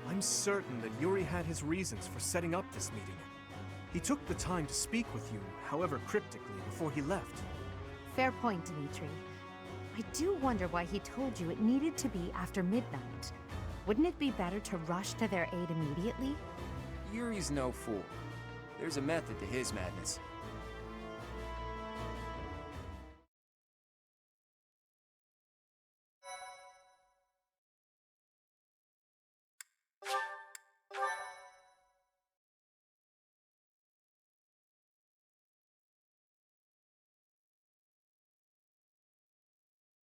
I'm certain that Yuri had his reasons for setting up this meeting. He took the time to speak with you, however cryptically, before he left. Fair point, Dimitri. I do wonder why he told you it needed to be after midnight. Wouldn't it be better to rush to their aid immediately? Yuri's no fool. There's a method to his madness.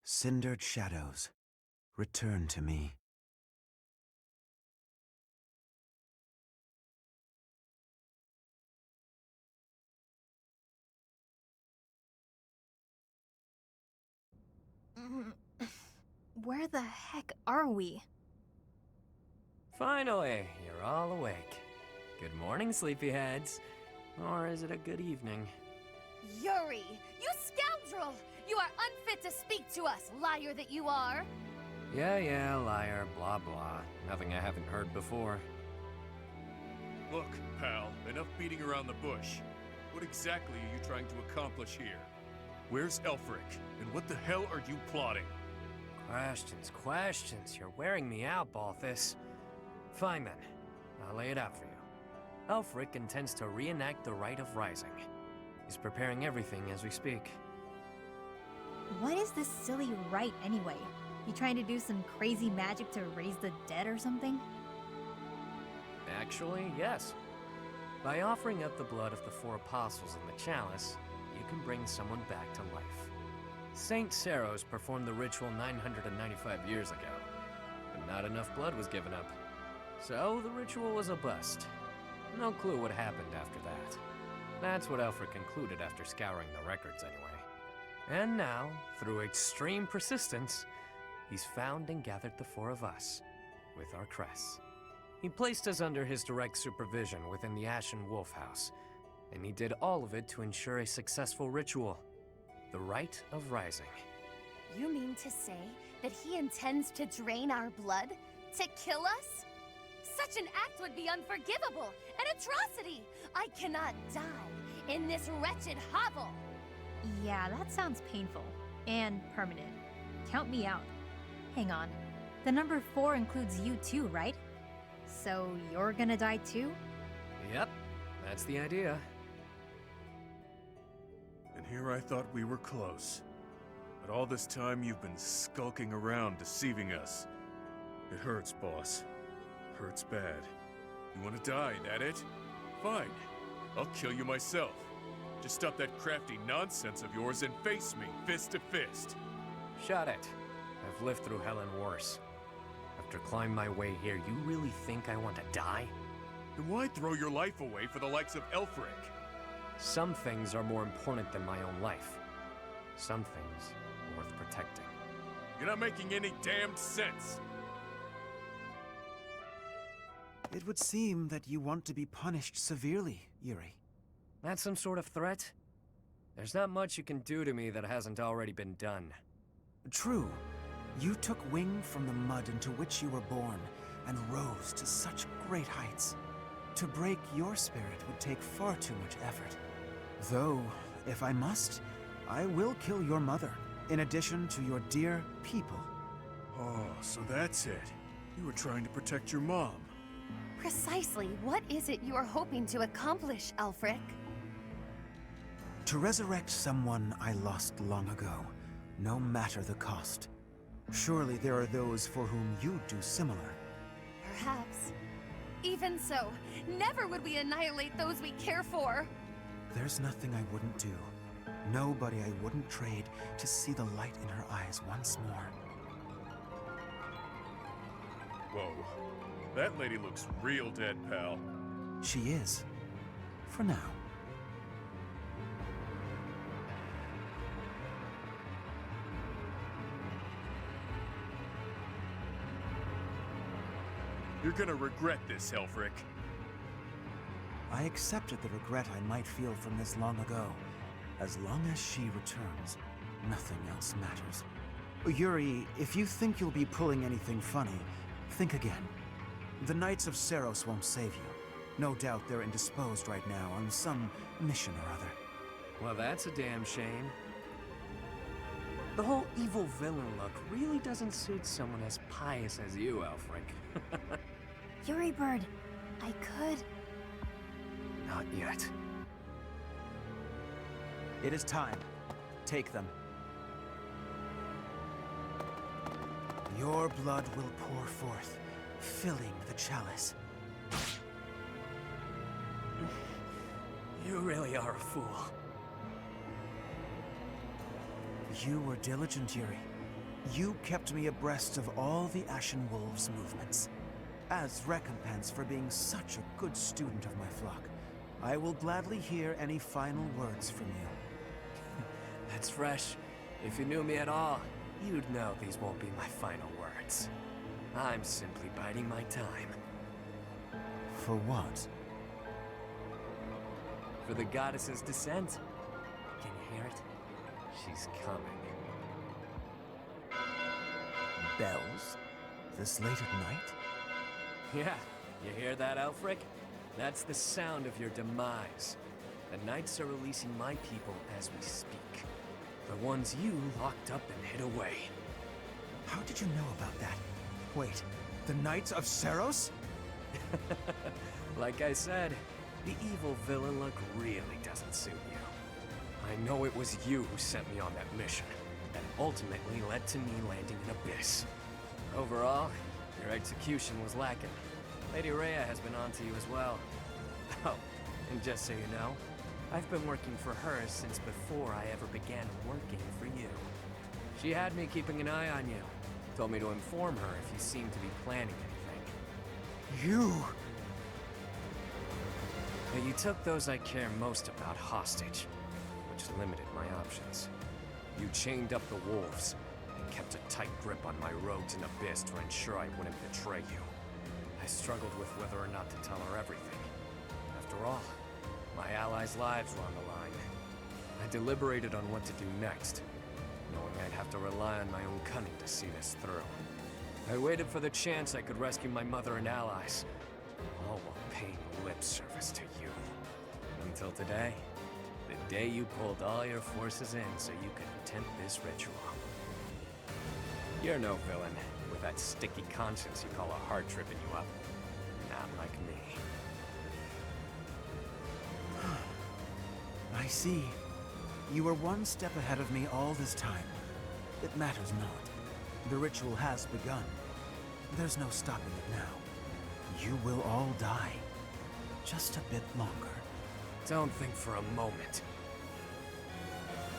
Cindered shadows, return to me. Where the heck are we? Finally, you're all awake. Good morning, sleepyheads. Or is it a good evening? Yuri, you scoundrel! You are unfit to speak to us, liar that you are! Yeah, liar, blah blah. Nothing I haven't heard before. Look, pal, enough beating around the bush. What exactly are you trying to accomplish here? Where's Elfric, and what the hell are you plotting? Questions. You're wearing me out, Balthus. Fine then. I'll lay it out for you. Elfric intends to reenact the Rite of Rising. He's preparing everything as we speak. What is this silly rite anyway? You trying to do some crazy magic to raise the dead or something? Actually, yes. By offering up the blood of the 4 apostles in the chalice, you can bring someone back to life. Saint Saros performed the ritual 995 years ago, but not enough blood was given up. So the ritual was a bust. No clue what happened after that. That's what Elfric concluded after scouring the records anyway. And now, through extreme persistence, he's found and gathered the 4 of us, with our crests. He placed us under his direct supervision within the Ashen Wolf House, and he did all of it to ensure a successful ritual. The Rite of Rising. You mean to say that he intends to drain our blood? To kill us? Such an act would be unforgivable, an atrocity! I cannot die in this wretched hovel! Yeah, that sounds painful. And permanent. Count me out. Hang on. The number 4 includes you too, right? So you're gonna die too? Yep, that's the idea. And here I thought we were close. But all this time you've been skulking around, deceiving us. It hurts, boss. Hurts bad. You want to die, that it? Fine. I'll kill you myself. Just stop that crafty nonsense of yours and face me, fist to fist. Shut it. I've lived through hell and worse. After climbing my way here, you really think I want to die? Then why throw your life away for the likes of Elfric? Some things are more important than my own life. Some things are worth protecting. You're not making any damned sense. It would seem that you want to be punished severely, Yuri. That's some sort of threat? There's not much you can do to me that hasn't already been done. True. You took wing from the mud into which you were born, and rose to such great heights. To break your spirit would take far too much effort. Though, if I must, I will kill your mother, in addition to your dear people. Oh, so that's it. You were trying to protect your mom. Precisely what is it you are hoping to accomplish, Elfric? To resurrect someone I lost long ago, no matter the cost. Surely there are those for whom you'd do similar. Perhaps. Even so, never would we annihilate those we care for. There's nothing I wouldn't do. Nobody I wouldn't trade to see the light in her eyes once more. Whoa. That lady looks real dead, pal. She is. For now. You're gonna regret this, Elfric. I accepted the regret I might feel from this long ago. As long as she returns, nothing else matters. Yuri, if you think you'll be pulling anything funny, think again. The Knights of Saros won't save you. No doubt they're indisposed right now on some mission or other. Well, that's a damn shame. The whole evil villain look really doesn't suit someone as pious as you, Elfric. Fury Bird, I could... Not yet. It is time. Take them. Your blood will pour forth, filling the chalice. You really are a fool. You were diligent, Yuri. You kept me abreast of all the Ashen Wolves' movements. As recompense for being such a good student of my flock, I will gladly hear any final words from you. That's fresh. If you knew me at all, you'd know these won't be my final words. I'm simply biding my time. For what? For the goddess's descent. Can you hear it? She's coming. Bells? This late at night? Yeah, you hear that, Elfric? That's the sound of your demise. The Knights are releasing my people as we speak. The ones you locked up and hid away. How did you know about that? Wait, the Knights of Seros? Like I said, the evil villain look really doesn't suit you. I know it was you who sent me on that mission, that ultimately led to me landing in Abyss. Overall, your execution was lacking. Lady Rhea has been on to you as well. Oh, and just so you know, I've been working for her since before I ever began working for you. She had me keeping an eye on you. Told me to inform her if you seemed to be planning anything. You! But you took those I care most about hostage, which limited my options. You chained up the wolves, and kept a tight grip on my rogues in Abyss to ensure I wouldn't betray you. I struggled with whether or not to tell her everything. After all, my allies' lives were on the line. I deliberated on what to do next, knowing I'd have to rely on my own cunning to see this through. I waited for the chance I could rescue my mother and allies, all while paying lip service to you. Until today, the day you pulled all your forces in so you could attempt this ritual. You're no villain, with that sticky conscience you call a heart tripping you up. Not like me. I see. You were one step ahead of me all this time. It matters not. The ritual has begun. There's no stopping it now. You will all die. Just a bit longer. Don't think for a moment.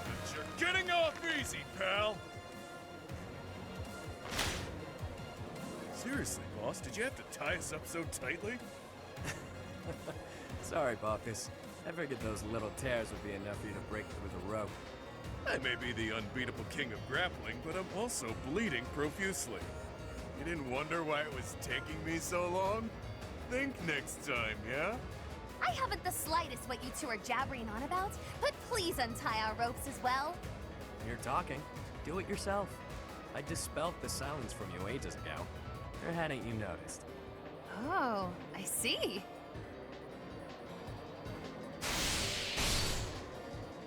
But you're getting off easy, pal! Seriously, boss, did you have to tie us up so tightly? Sorry, Balkus. I figured those little tears would be enough for you to break through the rope. I may be the unbeatable king of grappling, but I'm also bleeding profusely. You didn't wonder why it was taking me so long? Think next time, yeah? I haven't the slightest what you two are jabbering on about, but please untie our ropes as well. You're talking. Do it yourself. I dispelled the silence from you ages ago. Or hadn't you noticed? Oh, I see.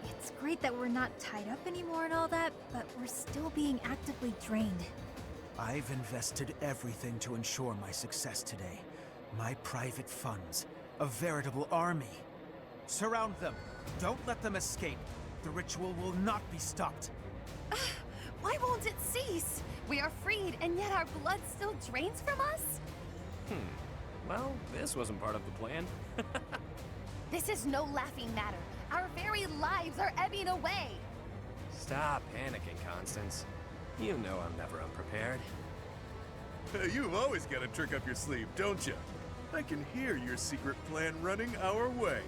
It's great that we're not tied up anymore and all that, but we're still being actively drained. I've invested everything to ensure my success today. My private funds. A veritable army. Surround them. Don't let them escape. The ritual will not be stopped. Why won't it cease? We are freed, and yet our blood still drains from us? Well, this wasn't part of the plan. This is no laughing matter. Our very lives are ebbing away. Stop panicking, Constance. You know I'm never unprepared. You've always got a trick up your sleeve, don't you? I can hear your secret plan running our way.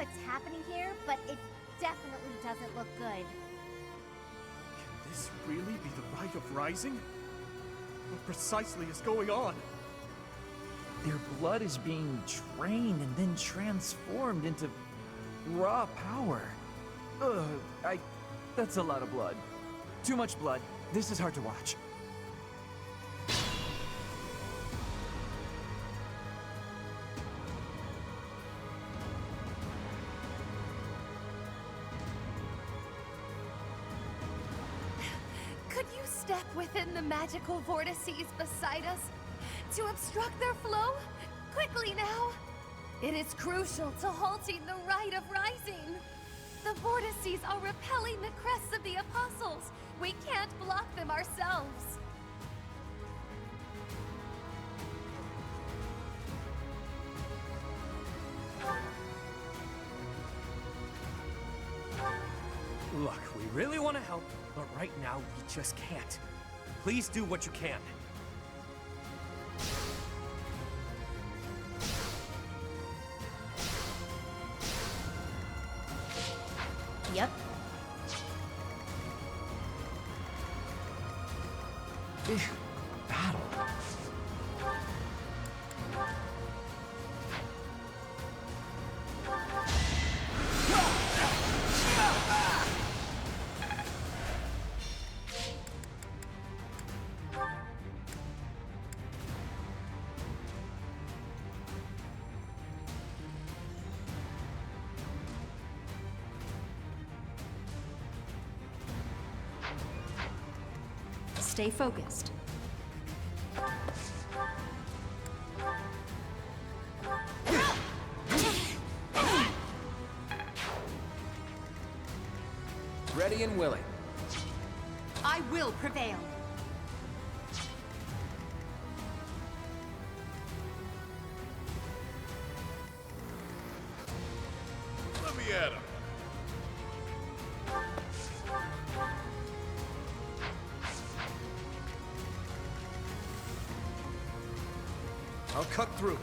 what's happening here, but it definitely doesn't look good. Can this really be the Rite of Rising? What precisely is going on? Their blood is being drained and then transformed into raw power. That's a lot of blood. Too much blood. This is hard to watch. Could you step within the magical vortices beside us to obstruct their flow? Quickly now! It is crucial to halting the Rite of Rising. The vortices are repelling the crests of the apostles. We can't block them ourselves. Look, we really want to help, but right now we just can't. Please do what you can. Yep. Battle. Stay focused. Ready and willing. I will prevail. Let me at him. I'll cut through.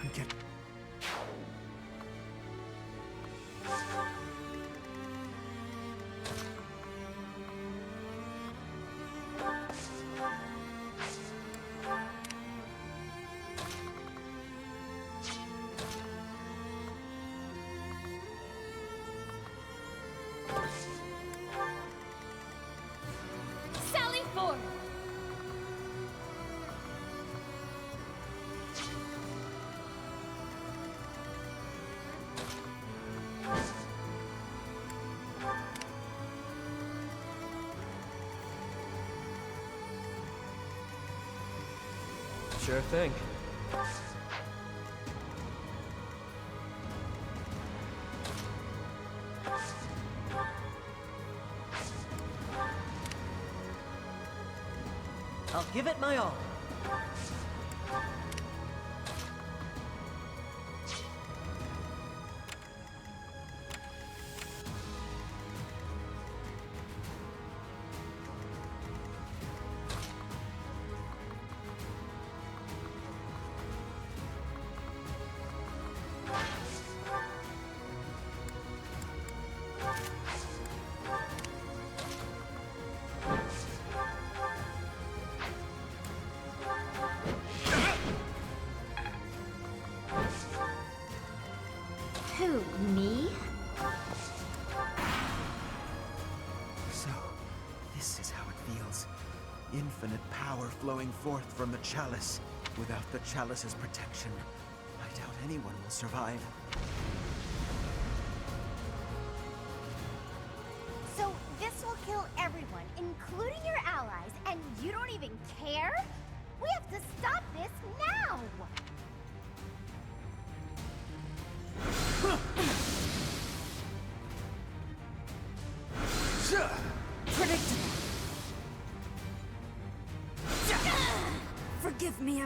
I'm getting... Sally forth! Sure thing. I'll give it my all. Who, me? So, this is how it feels. Infinite power flowing forth from the chalice. Without the chalice's protection, I doubt anyone will survive. So this will kill everyone, including your allies, and you don't even care? We have to stop this now! Predictable. Forgive me,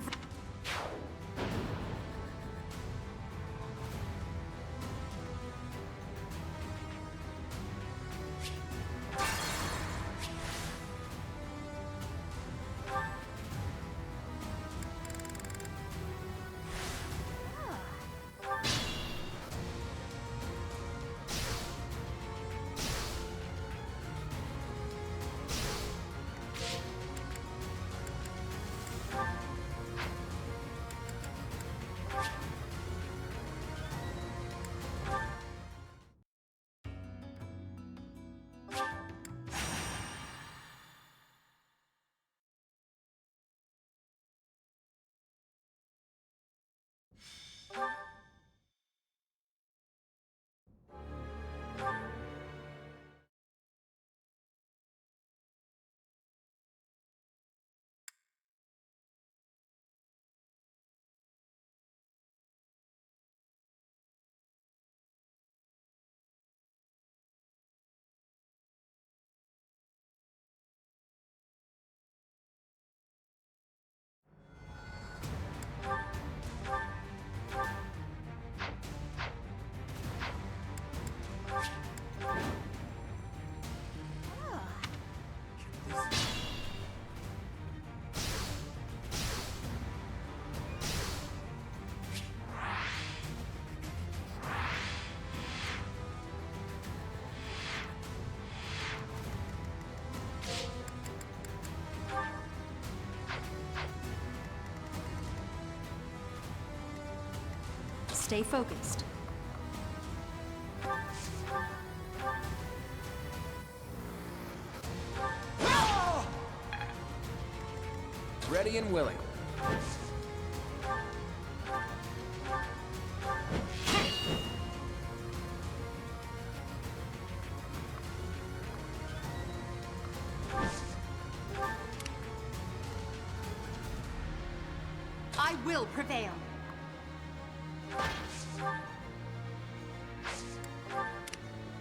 Stay focused. Ready and willing. I will prevail.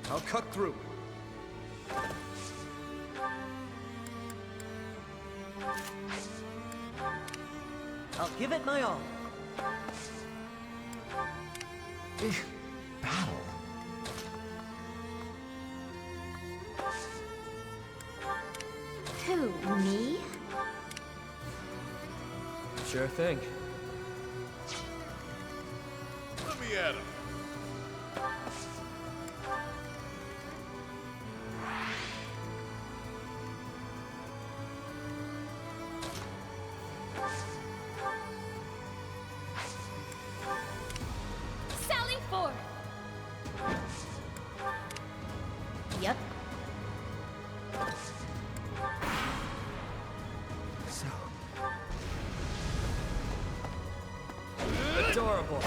I'll cut through. I'll give it my all. Battle? Who, me? Sure thing. Let me at him. Sally forth! Yep. So... adorable.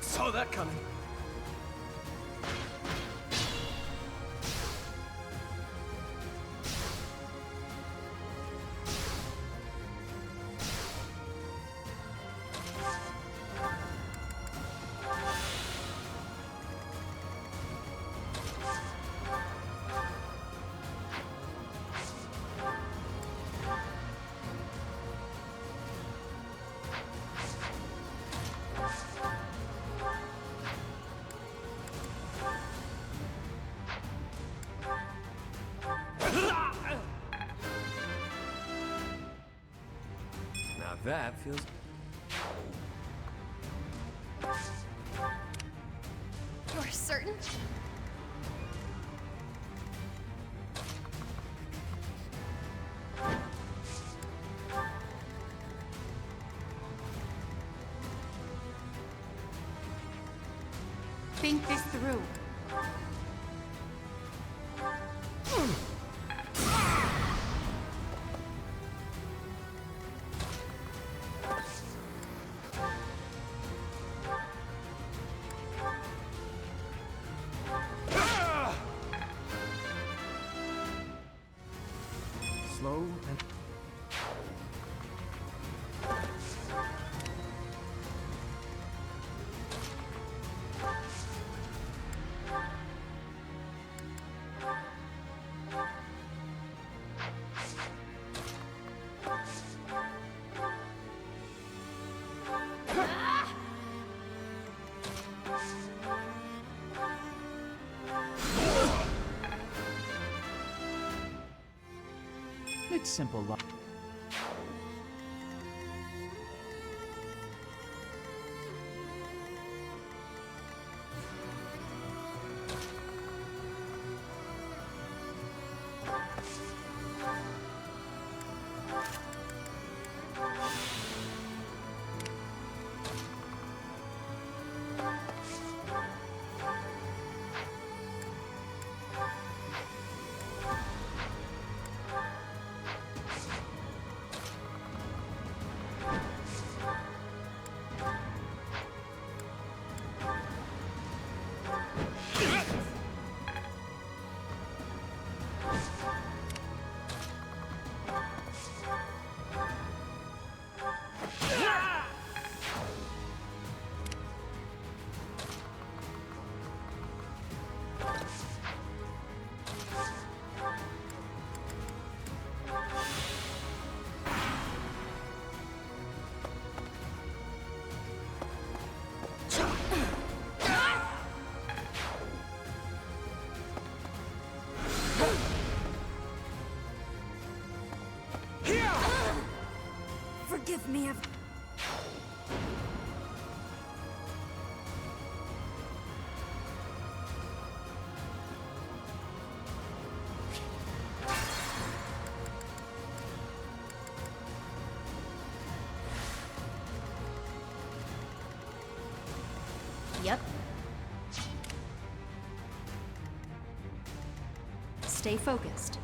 Saw that coming. Now that feels... You're certain? Think this through. Slow and... It's simple luck. me of... Yep. Stay focused.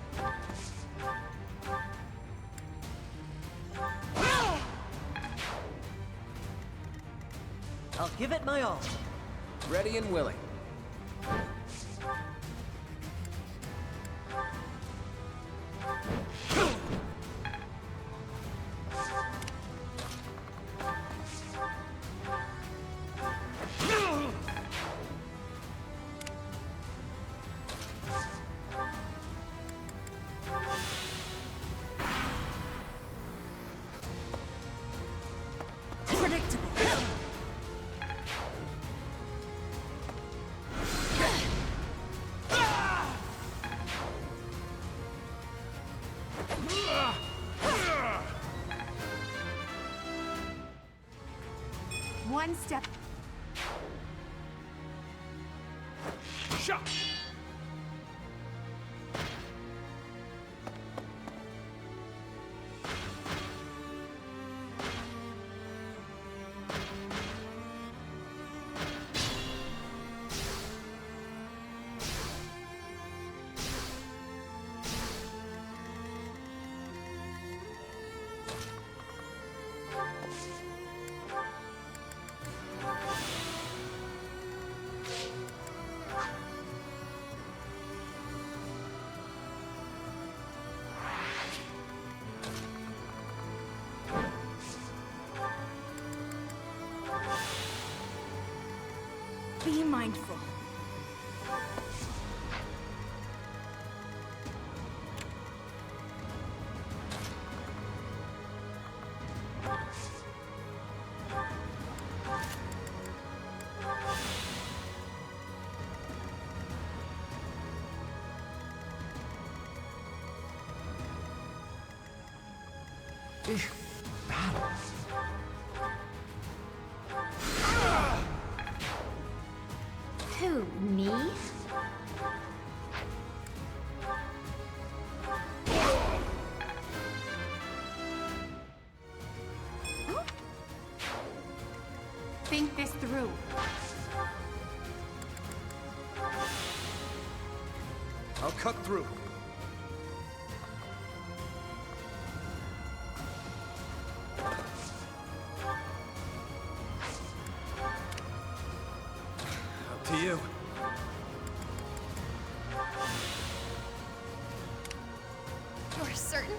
I'll give it my all. Ready and willing. One step. Shot! Be mindful. Who, me? Think this through. I'll cut through. Up to you. You're certain?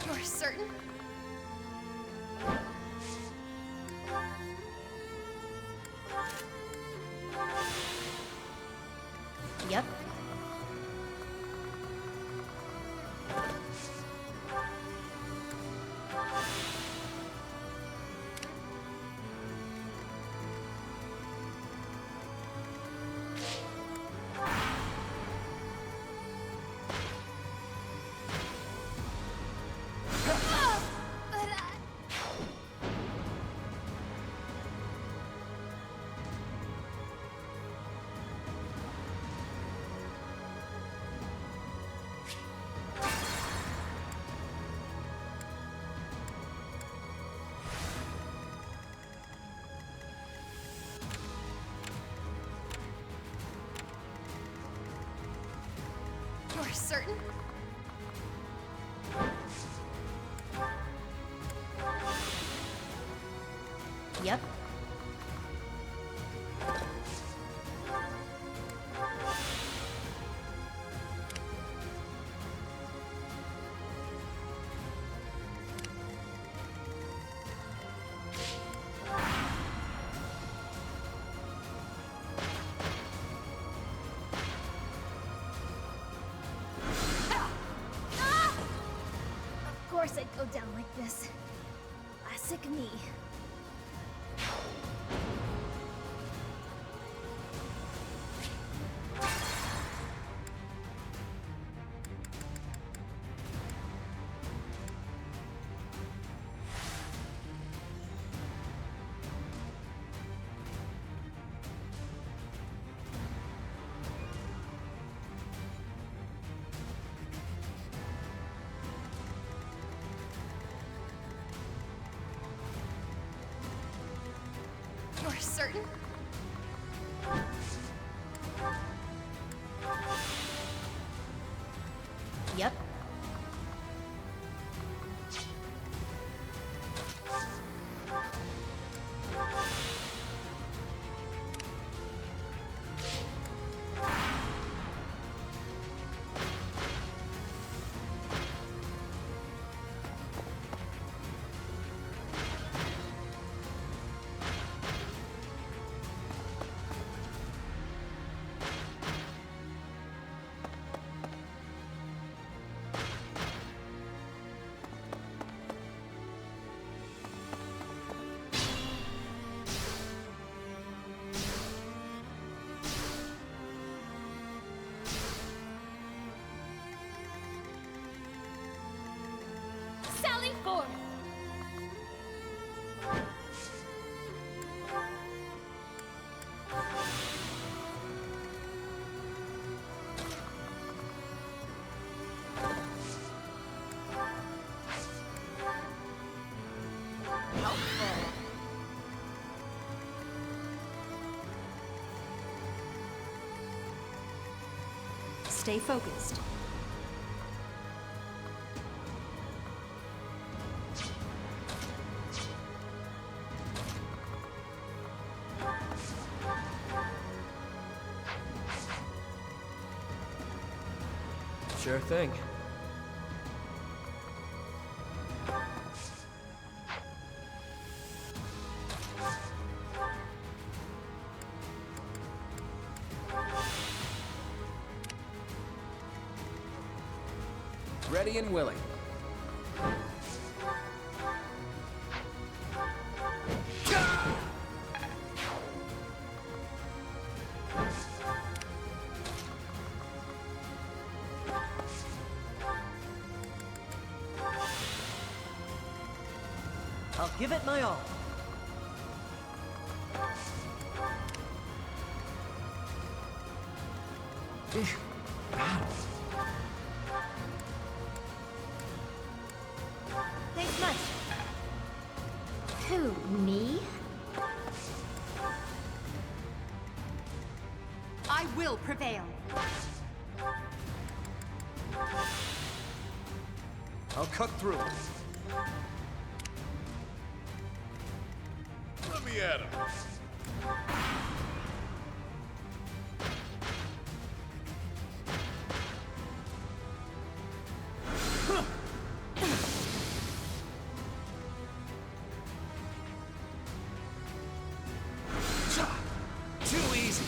You're certain? Yep. certain? Yep. Of course I'd go down like this. Classic me. You're certain? Yep. Sally forth! Stay focused. Sure thing. Ready and willing. I'll give it my all. Thanks much. Who, me? I will prevail. I'll cut through. Let me at him. Too easy.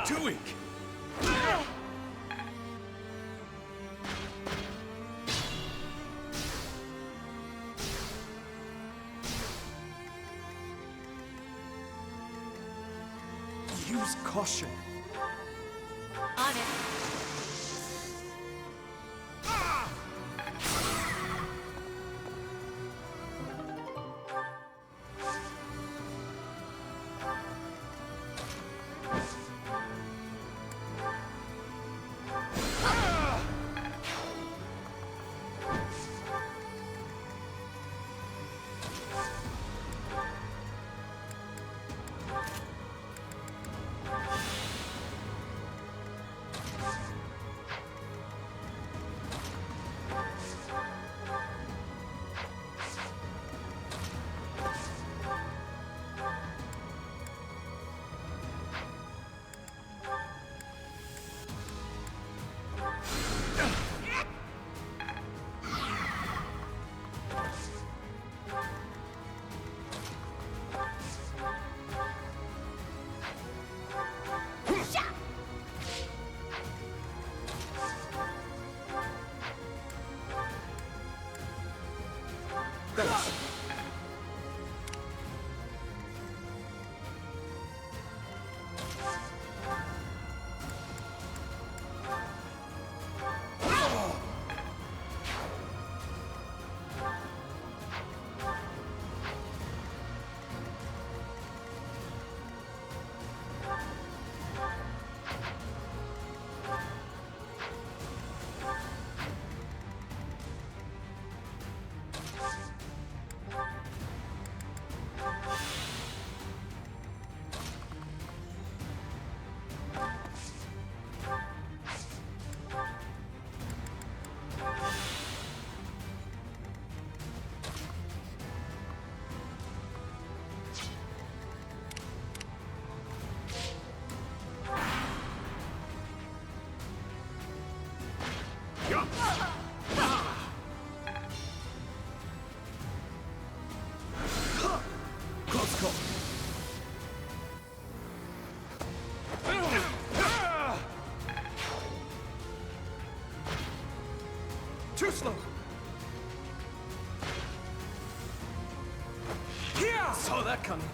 Too weak. Use caution. On it. Close call. Too slow. Yeah! Saw that coming.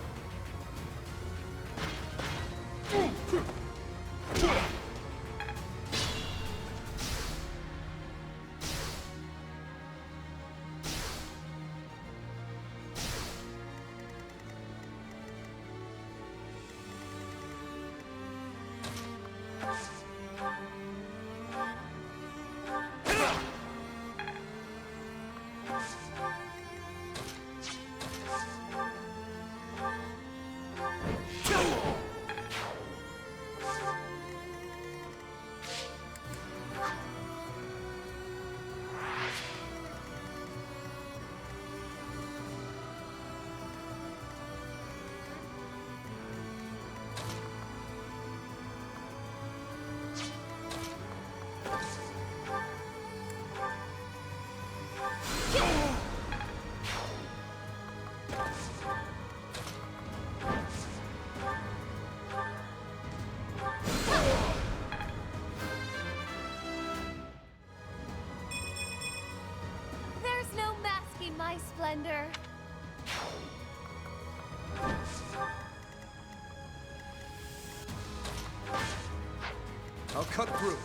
There's no masking my splendor. I'll cut through.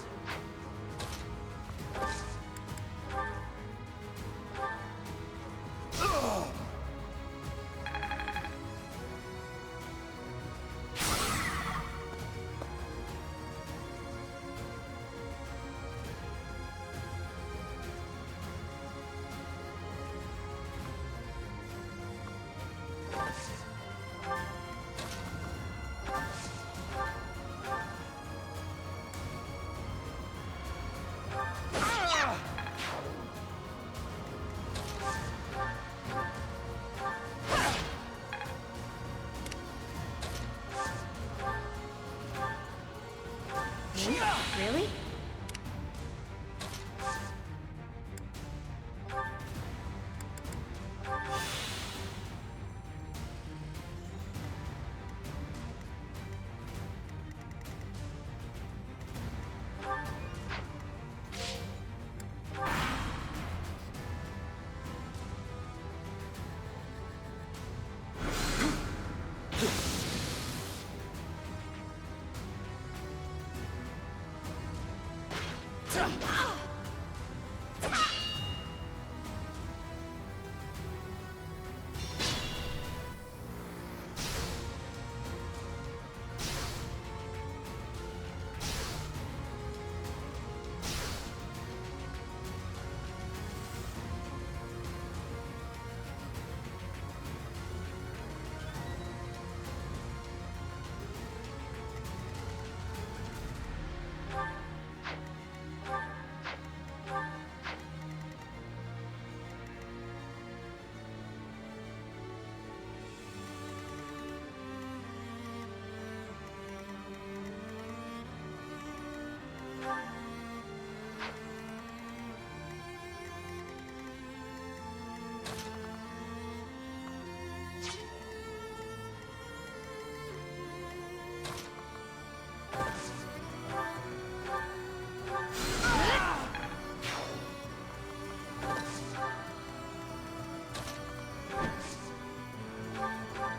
Me? Really?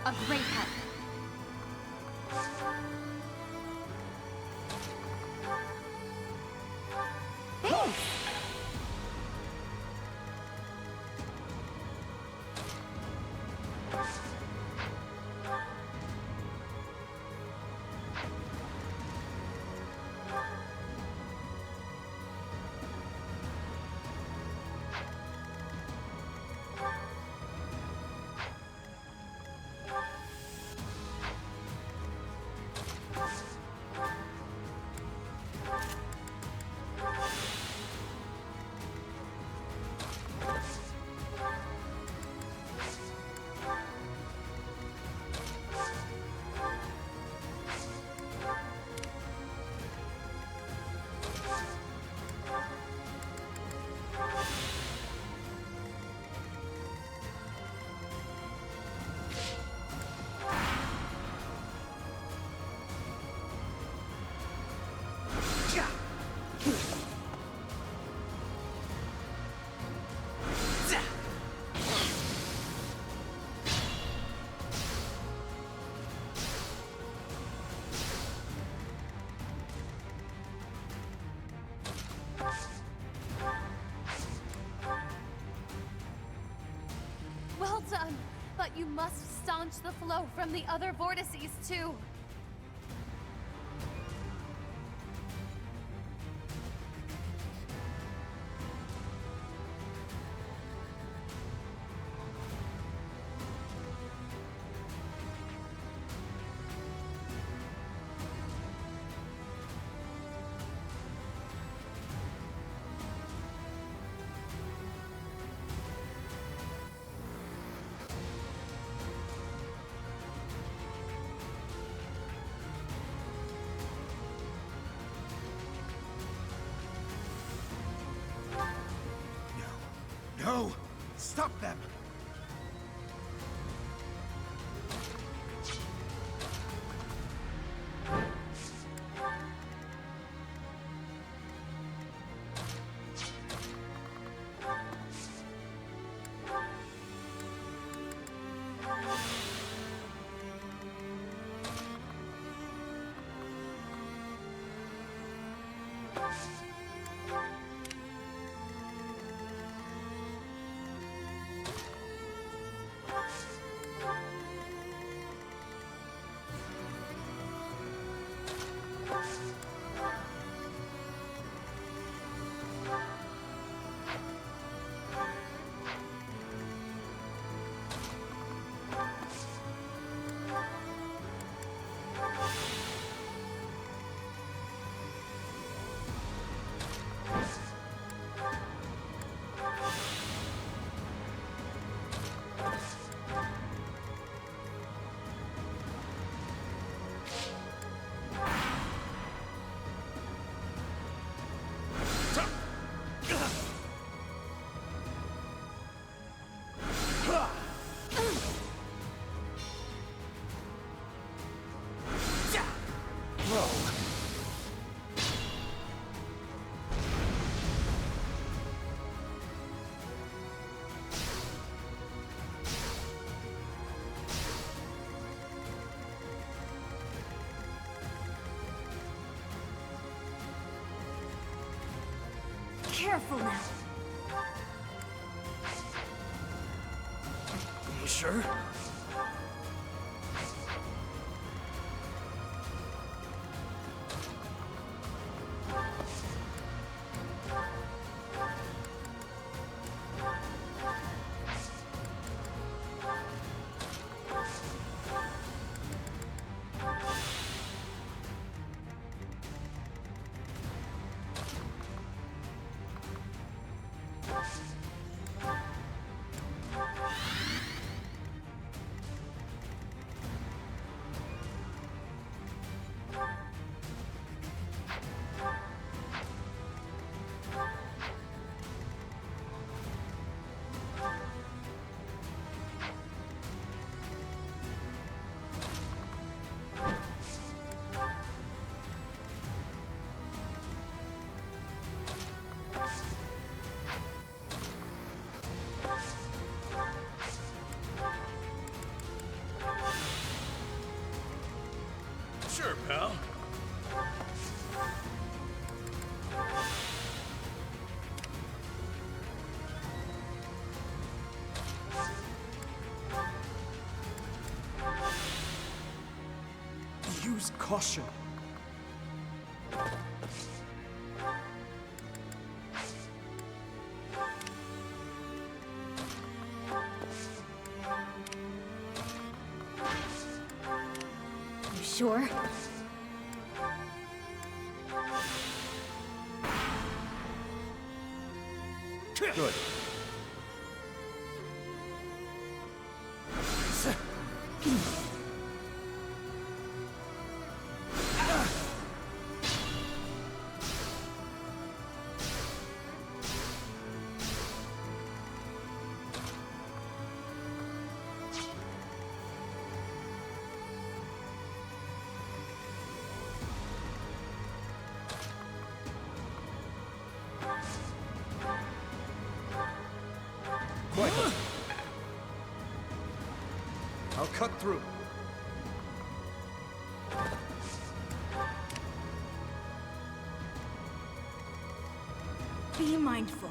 A great help. Thanks! Well done, but you must staunch the flow from the other vortices too. No! Stop them! throw. Careful now. You sure? Sure, pal. Use caution. You sure? Good. Quite. I'll cut through. Be mindful.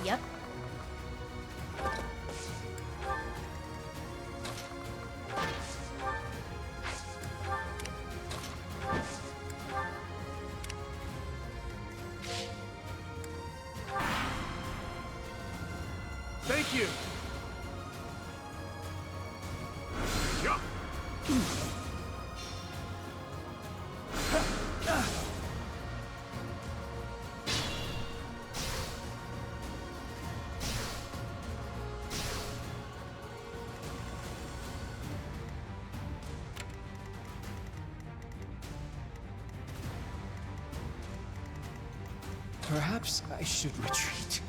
Yep. Thank you. Yeah. Perhaps I should retreat.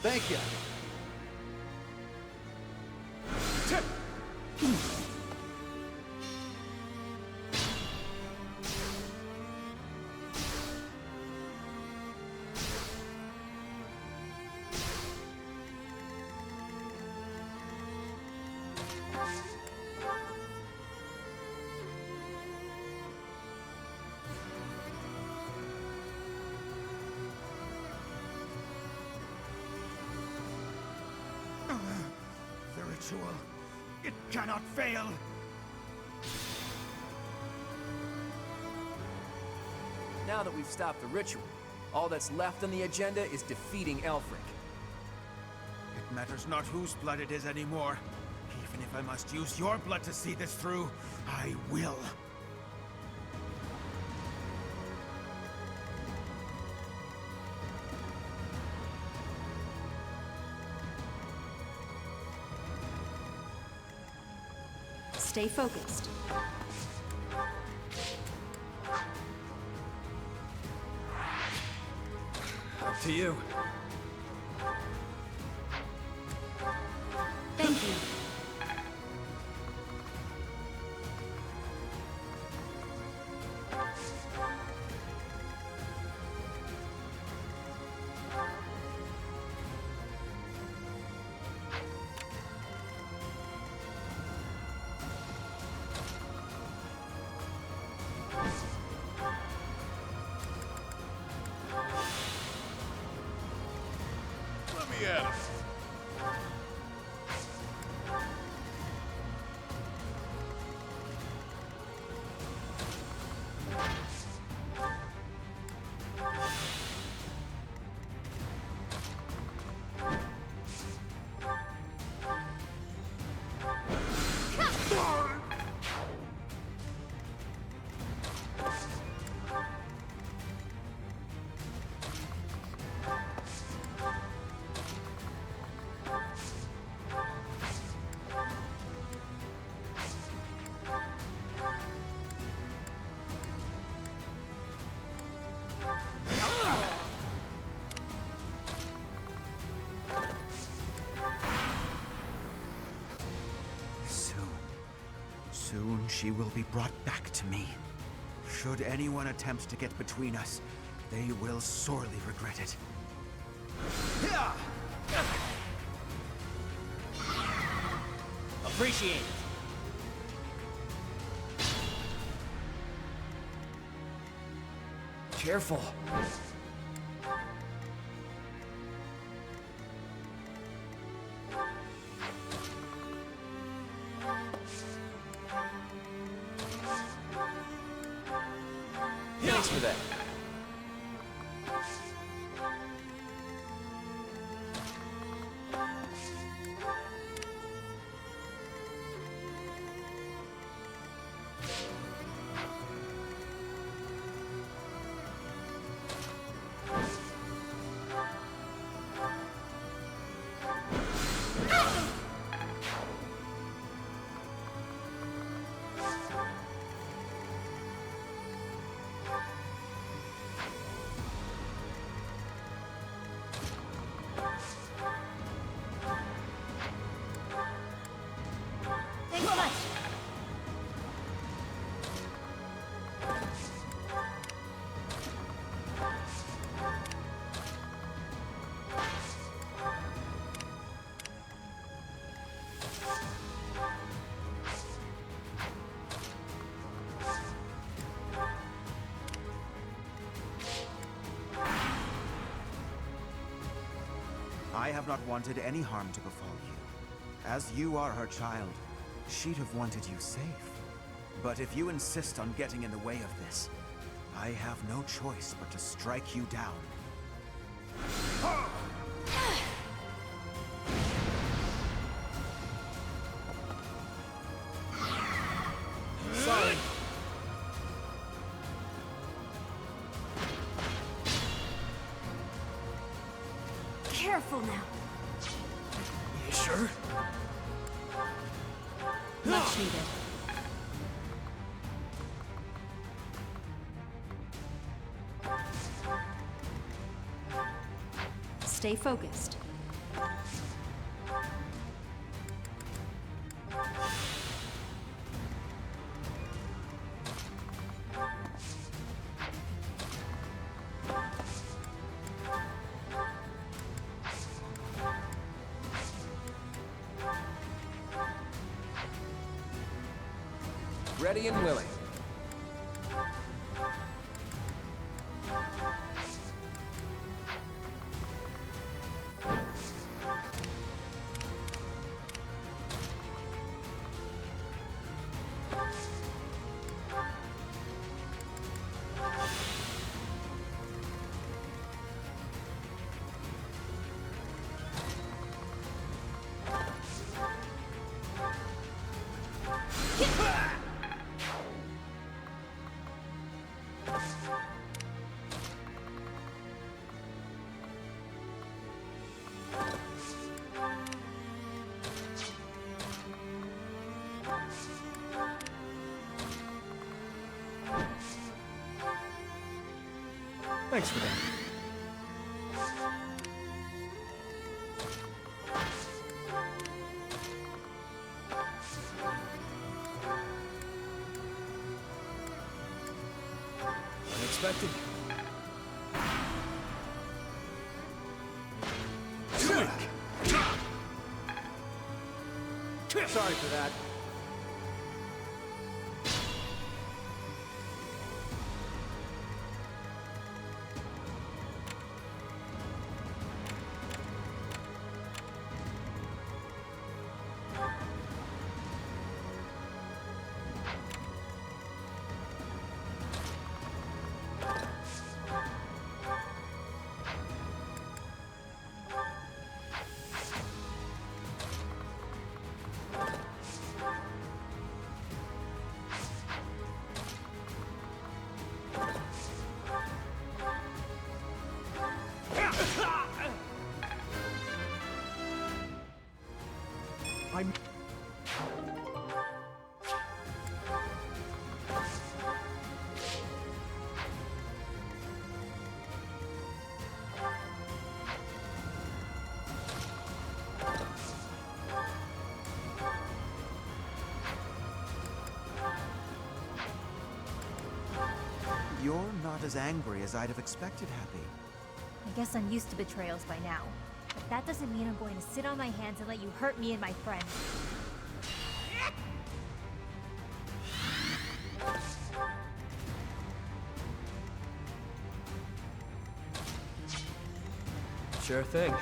Thank you. ritual. It cannot fail. Now that we've stopped the ritual, all that's left on the agenda is defeating Elfric. It matters not whose blood it is anymore. Even if I must use your blood to see this through, I will. Stay focused. Up to you. Thank you. Let me at him. Soon she will be brought back to me. Should anyone attempt to get between us, they will sorely regret it. Appreciate it. Careful. Thanks for that. Thanks so much. I have not wanted any harm to befall you. As you are her child, she'd have wanted you safe. But if you insist on getting in the way of this, I have no choice but to strike you down. Sorry. Careful now. You sure? Much needed. Stay focused. Ready and willing. Thanks for that. Unexpected. Sorry for that. I'm... You're not as angry as I'd have expected, Happy. I guess I'm used to betrayals by now. But that doesn't mean I'm going to sit on my hands and let you hurt me and my friends. Sure thing.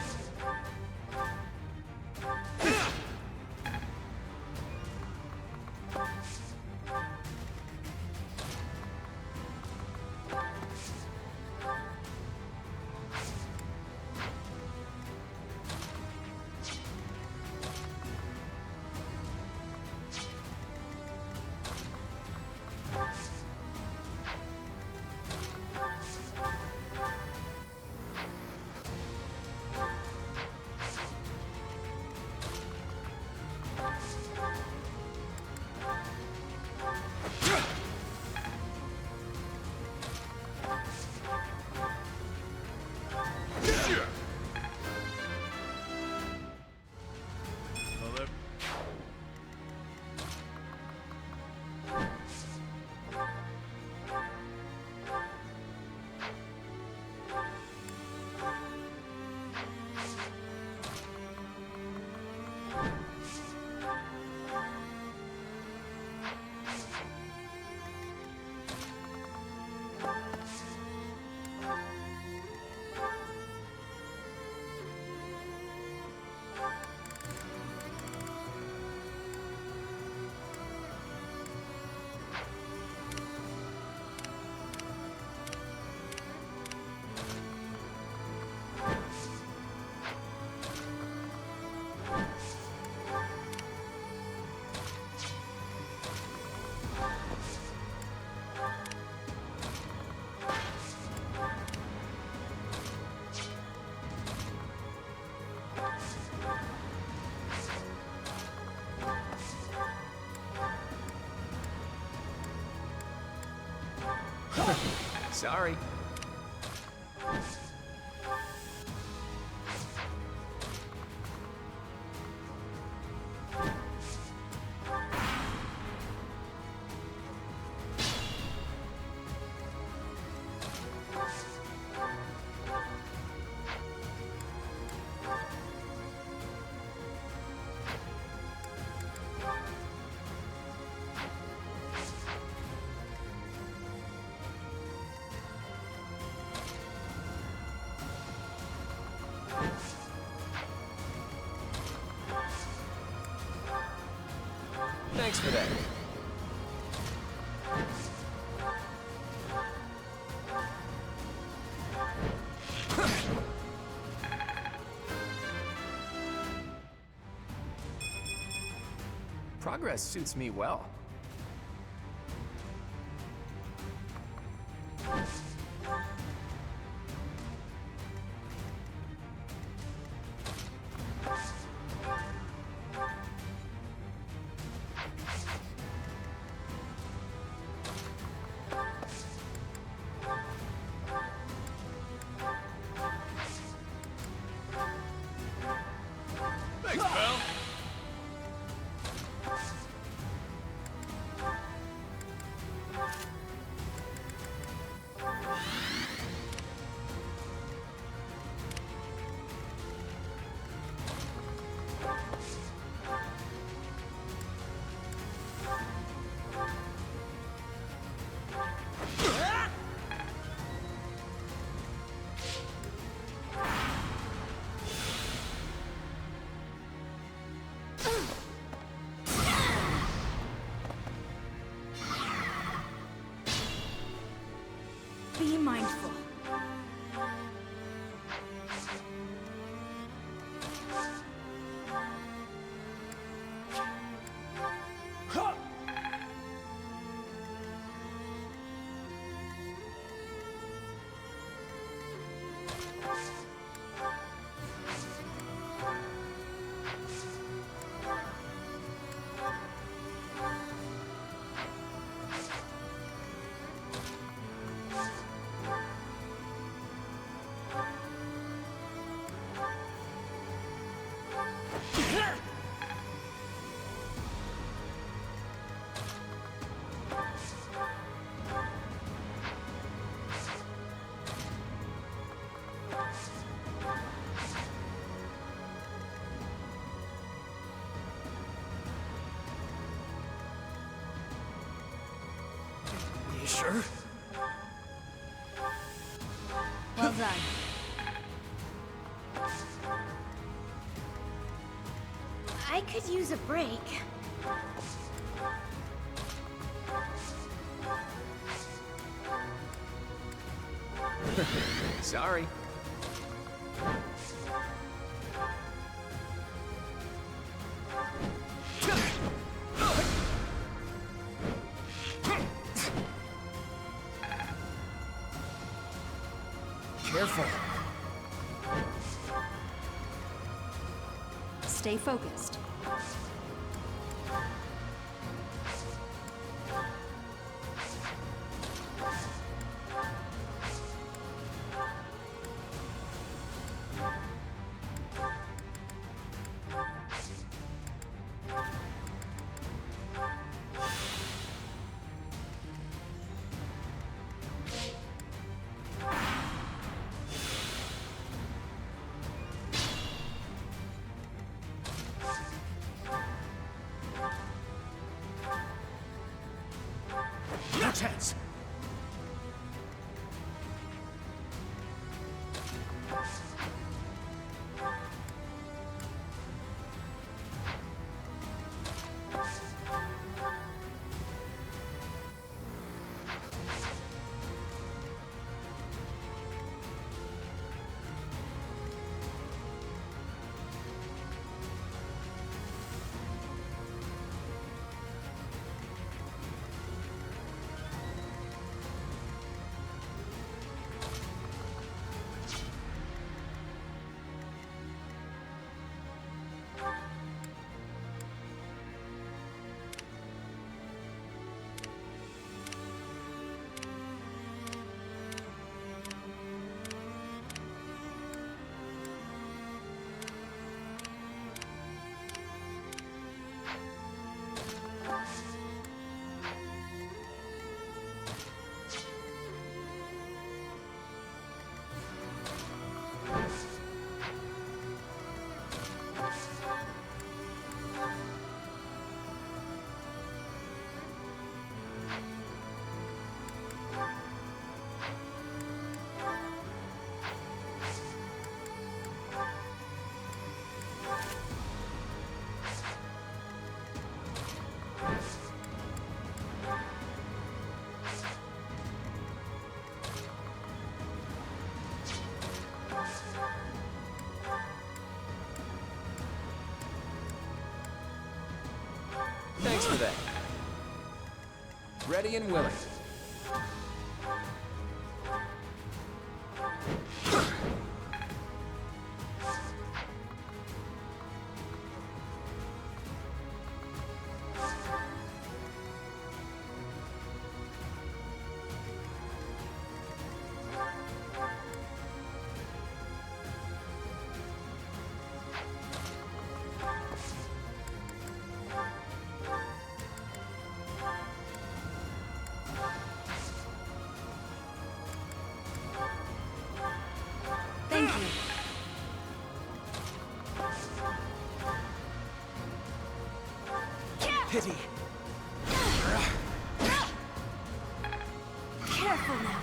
Sorry. Thanks for that. Progress suits me well. Thanks, pal. Be mindful. You sure? Well done. I could use a break. Sorry. Careful. Stay focused. No chance. Thanks for that. Ready and willing. Thank you. Pity. Careful now.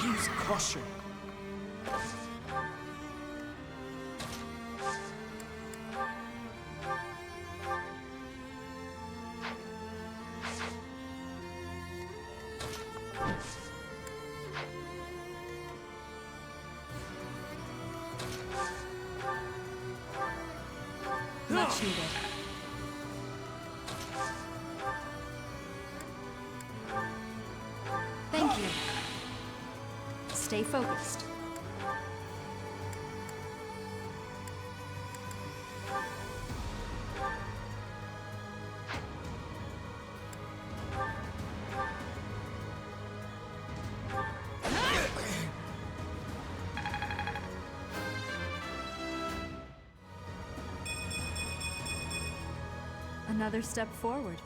Use caution. Much needed. Thank you. Stay focused. Another step forward.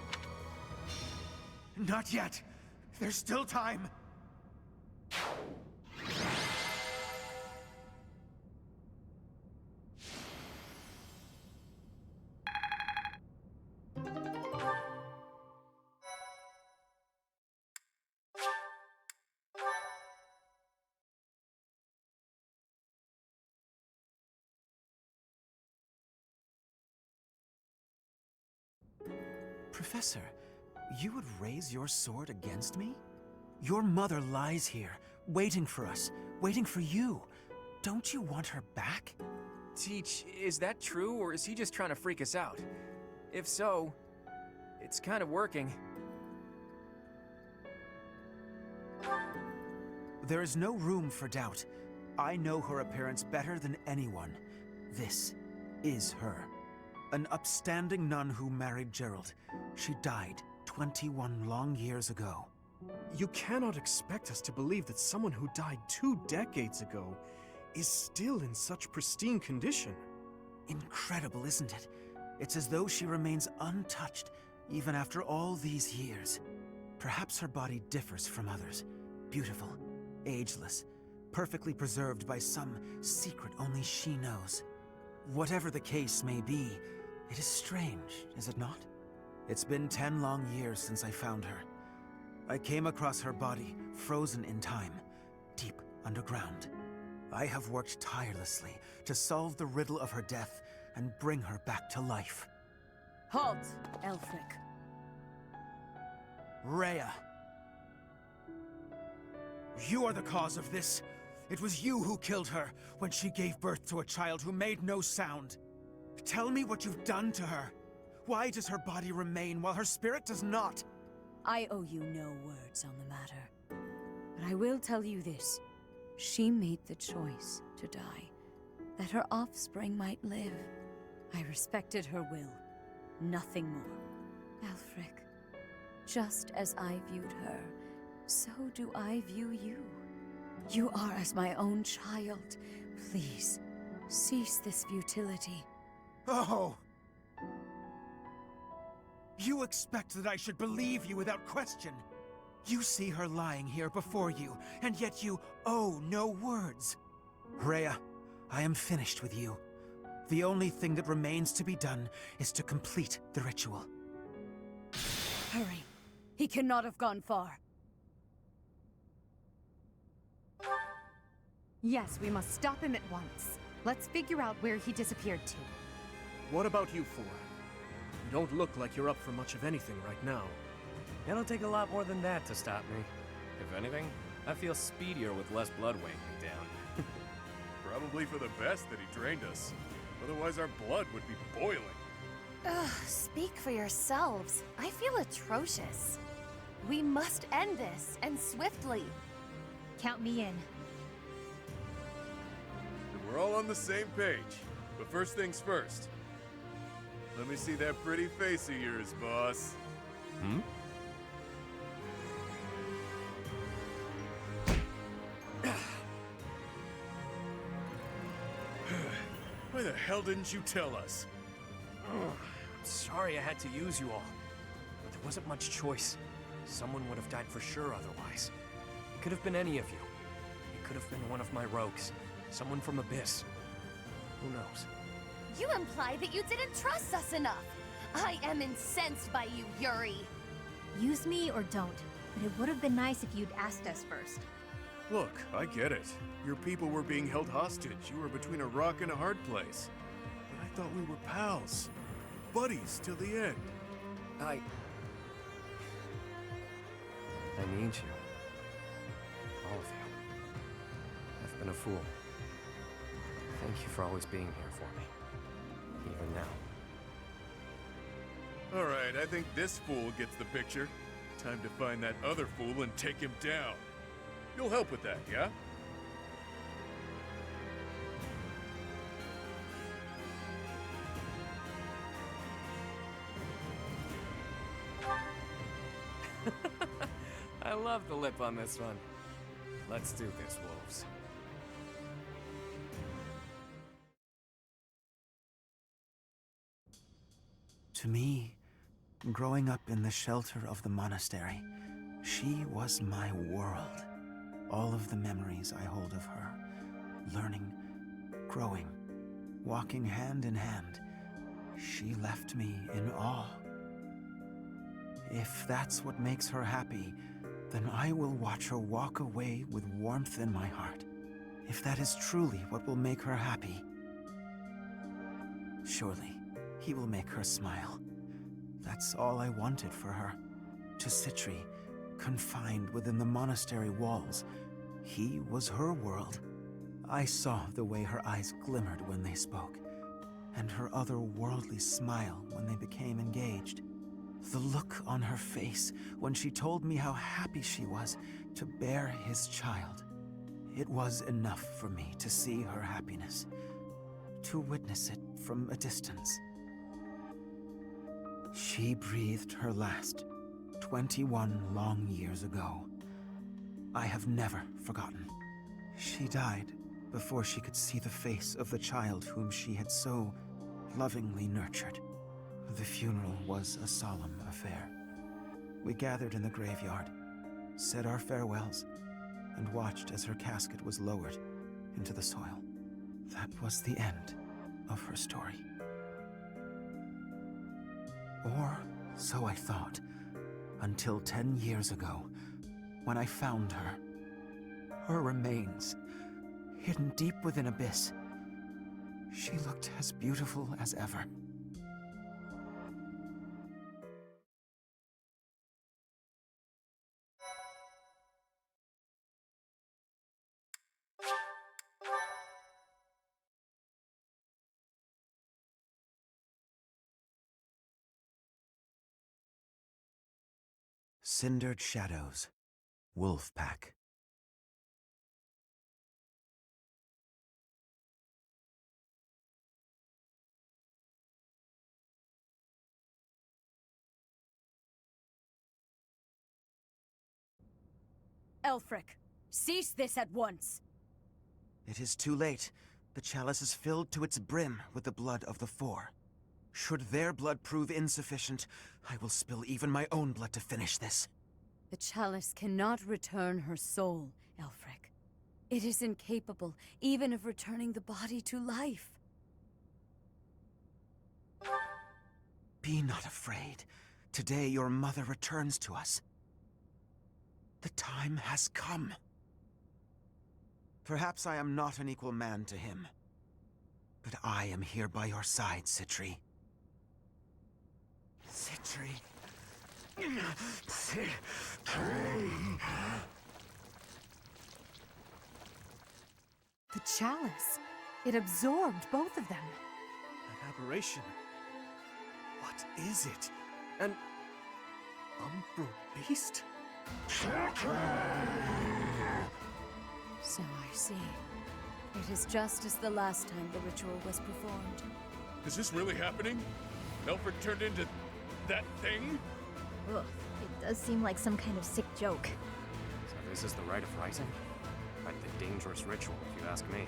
Not yet. There's still time. Professor, you would raise your sword against me? Your mother lies here, waiting for us, waiting for you. Don't you want her back? Teach, is that true, or is he just trying to freak us out? If so, it's kind of working. There is no room for doubt. I know her appearance better than anyone. This is her. An upstanding nun who married Gerald. She died 21 long years ago. You cannot expect us to believe that someone who died 2 decades ago is still in such pristine condition. Incredible, isn't it? It's as though she remains untouched, even after all these years. Perhaps her body differs from others. Beautiful, ageless, perfectly preserved by some secret only she knows. Whatever the case may be, it is strange, is it not? It's been 10 long years since I found her. I came across her body, frozen in time, deep underground. I have worked tirelessly to solve the riddle of her death and bring her back to life. Halt, Elfric. Rhea. You are the cause of this. It was you who killed her when she gave birth to a child who made no sound. Tell me what you've done to her. Why does her body remain while her spirit does not? I owe you no words on the matter. But I will tell you this. She made the choice to die, that her offspring might live. I respected her will, nothing more. Elfric, just as I viewed her, so do I view you. You are as my own child. Please, cease this futility. Oh! You expect that I should believe you without question. You see her lying here before you, and yet you owe no words. Rhea, I am finished with you. The only thing that remains to be done is to complete the ritual. Hurry. He cannot have gone far. Yes, we must stop him at once. Let's figure out where he disappeared to. What about you four? You don't look like you're up for much of anything right now. It'll take a lot more than that to stop me. If anything, I feel speedier with less blood weighing me down. Probably for the best that he drained us. Otherwise our blood would be boiling. Ugh, speak for yourselves. I feel atrocious. We must end this, and swiftly. Count me in. We're all on the same page. But first things first. Let me see that pretty face of yours, boss. Hmm? Why the hell didn't you tell us? I'm sorry I had to use you all. But there wasn't much choice. Someone would have died for sure otherwise. It could have been any of you. It could have been one of my rogues. Someone from Abyss. Who knows? You imply that you didn't trust us enough. I am incensed by you, Yuri. Use me or don't, but it would have been nice if you'd asked us first. Look, I get it. Your people were being held hostage. You were between a rock and a hard place. But I thought we were pals. Buddies till the end. I need you. All of you. I've been a fool. Thank you for always being here for me. Even now. Alright, I think this fool gets the picture. Time to find that other fool and take him down. You'll help with that, yeah? I love the lip on this one. Let's do this, wolves. To me, growing up in the shelter of the monastery, she was my world. All of the memories I hold of her, learning, growing, walking hand in hand, she left me in awe. If that's what makes her happy, then I will watch her walk away with warmth in my heart. If that is truly what will make her happy, surely he will make her smile. That's all I wanted for her. To Citri, confined within the monastery walls, he was her world. I saw the way her eyes glimmered when they spoke, and her otherworldly smile when they became engaged. The look on her face when she told me how happy she was to bear his child. It was enough for me to see her happiness, to witness it from a distance. She breathed her last 21 long years ago. I have never forgotten. She died before she could see the face of the child whom she had so lovingly nurtured. The funeral was a solemn affair. We gathered in the graveyard, said our farewells, and watched as her casket was lowered into the soil. That was the end of her story. Or so I thought, until 10 years ago, when I found her. Her remains, hidden deep within Abyss. She looked as beautiful as ever. Cindered Shadows, Wolf Pack. Elfric, cease this at once! It is too late. The chalice is filled to its brim with the blood of the Four. Should their blood prove insufficient, I will spill even my own blood to finish this. The chalice cannot return her soul, Elfric. It is incapable even of returning the body to life. Be not afraid. Today your mother returns to us. The time has come. Perhaps I am not an equal man to him, but I am here by your side, Citri. Citri. The chalice. It absorbed both of them. An aberration. What is it? An umbral beast? So I see. It is just as the last time the ritual was performed. Is this really happening? Elfric turned into that thing? Ugh, it does seem like some kind of sick joke. So this is the Rite of Rising? Quite the dangerous ritual, if you ask me.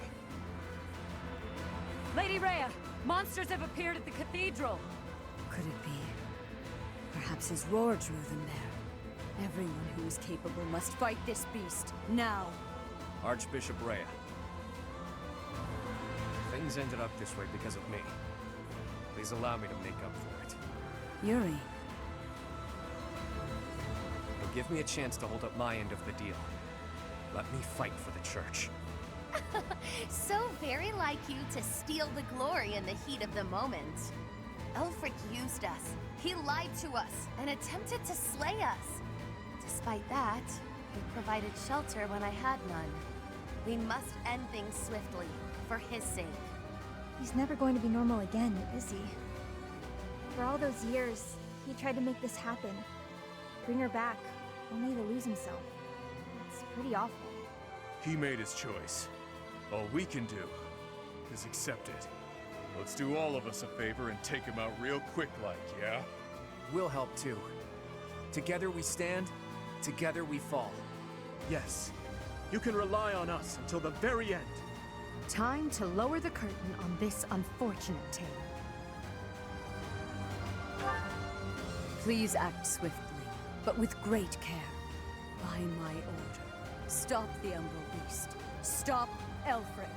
Lady Rhea, monsters have appeared at the cathedral. Could it be? Perhaps his roar drew them there. Everyone who is capable must fight this beast, now. Archbishop Rhea. Things ended up this way because of me. Please allow me to make up for it. Yuri. It'll give me a chance to hold up my end of the deal. Let me fight for the church. So very like you to steal the glory in the heat of the moment. Elfric used us. He lied to us and attempted to slay us. Despite that, he provided shelter when I had none. We must end things swiftly, for his sake. He's never going to be normal again, is he? For all those years, he tried to make this happen. Bring her back, only to lose himself. It's pretty awful. He made his choice. All we can do is accept it. Let's do all of us a favor and take him out real quick like, yeah? We'll help too. Together we stand, together we fall. Yes. You can rely on us until the very end. Time to lower the curtain on this unfortunate tale. Please act swiftly, but with great care. By my order. Stop the Umbral Beast. Stop Elfric.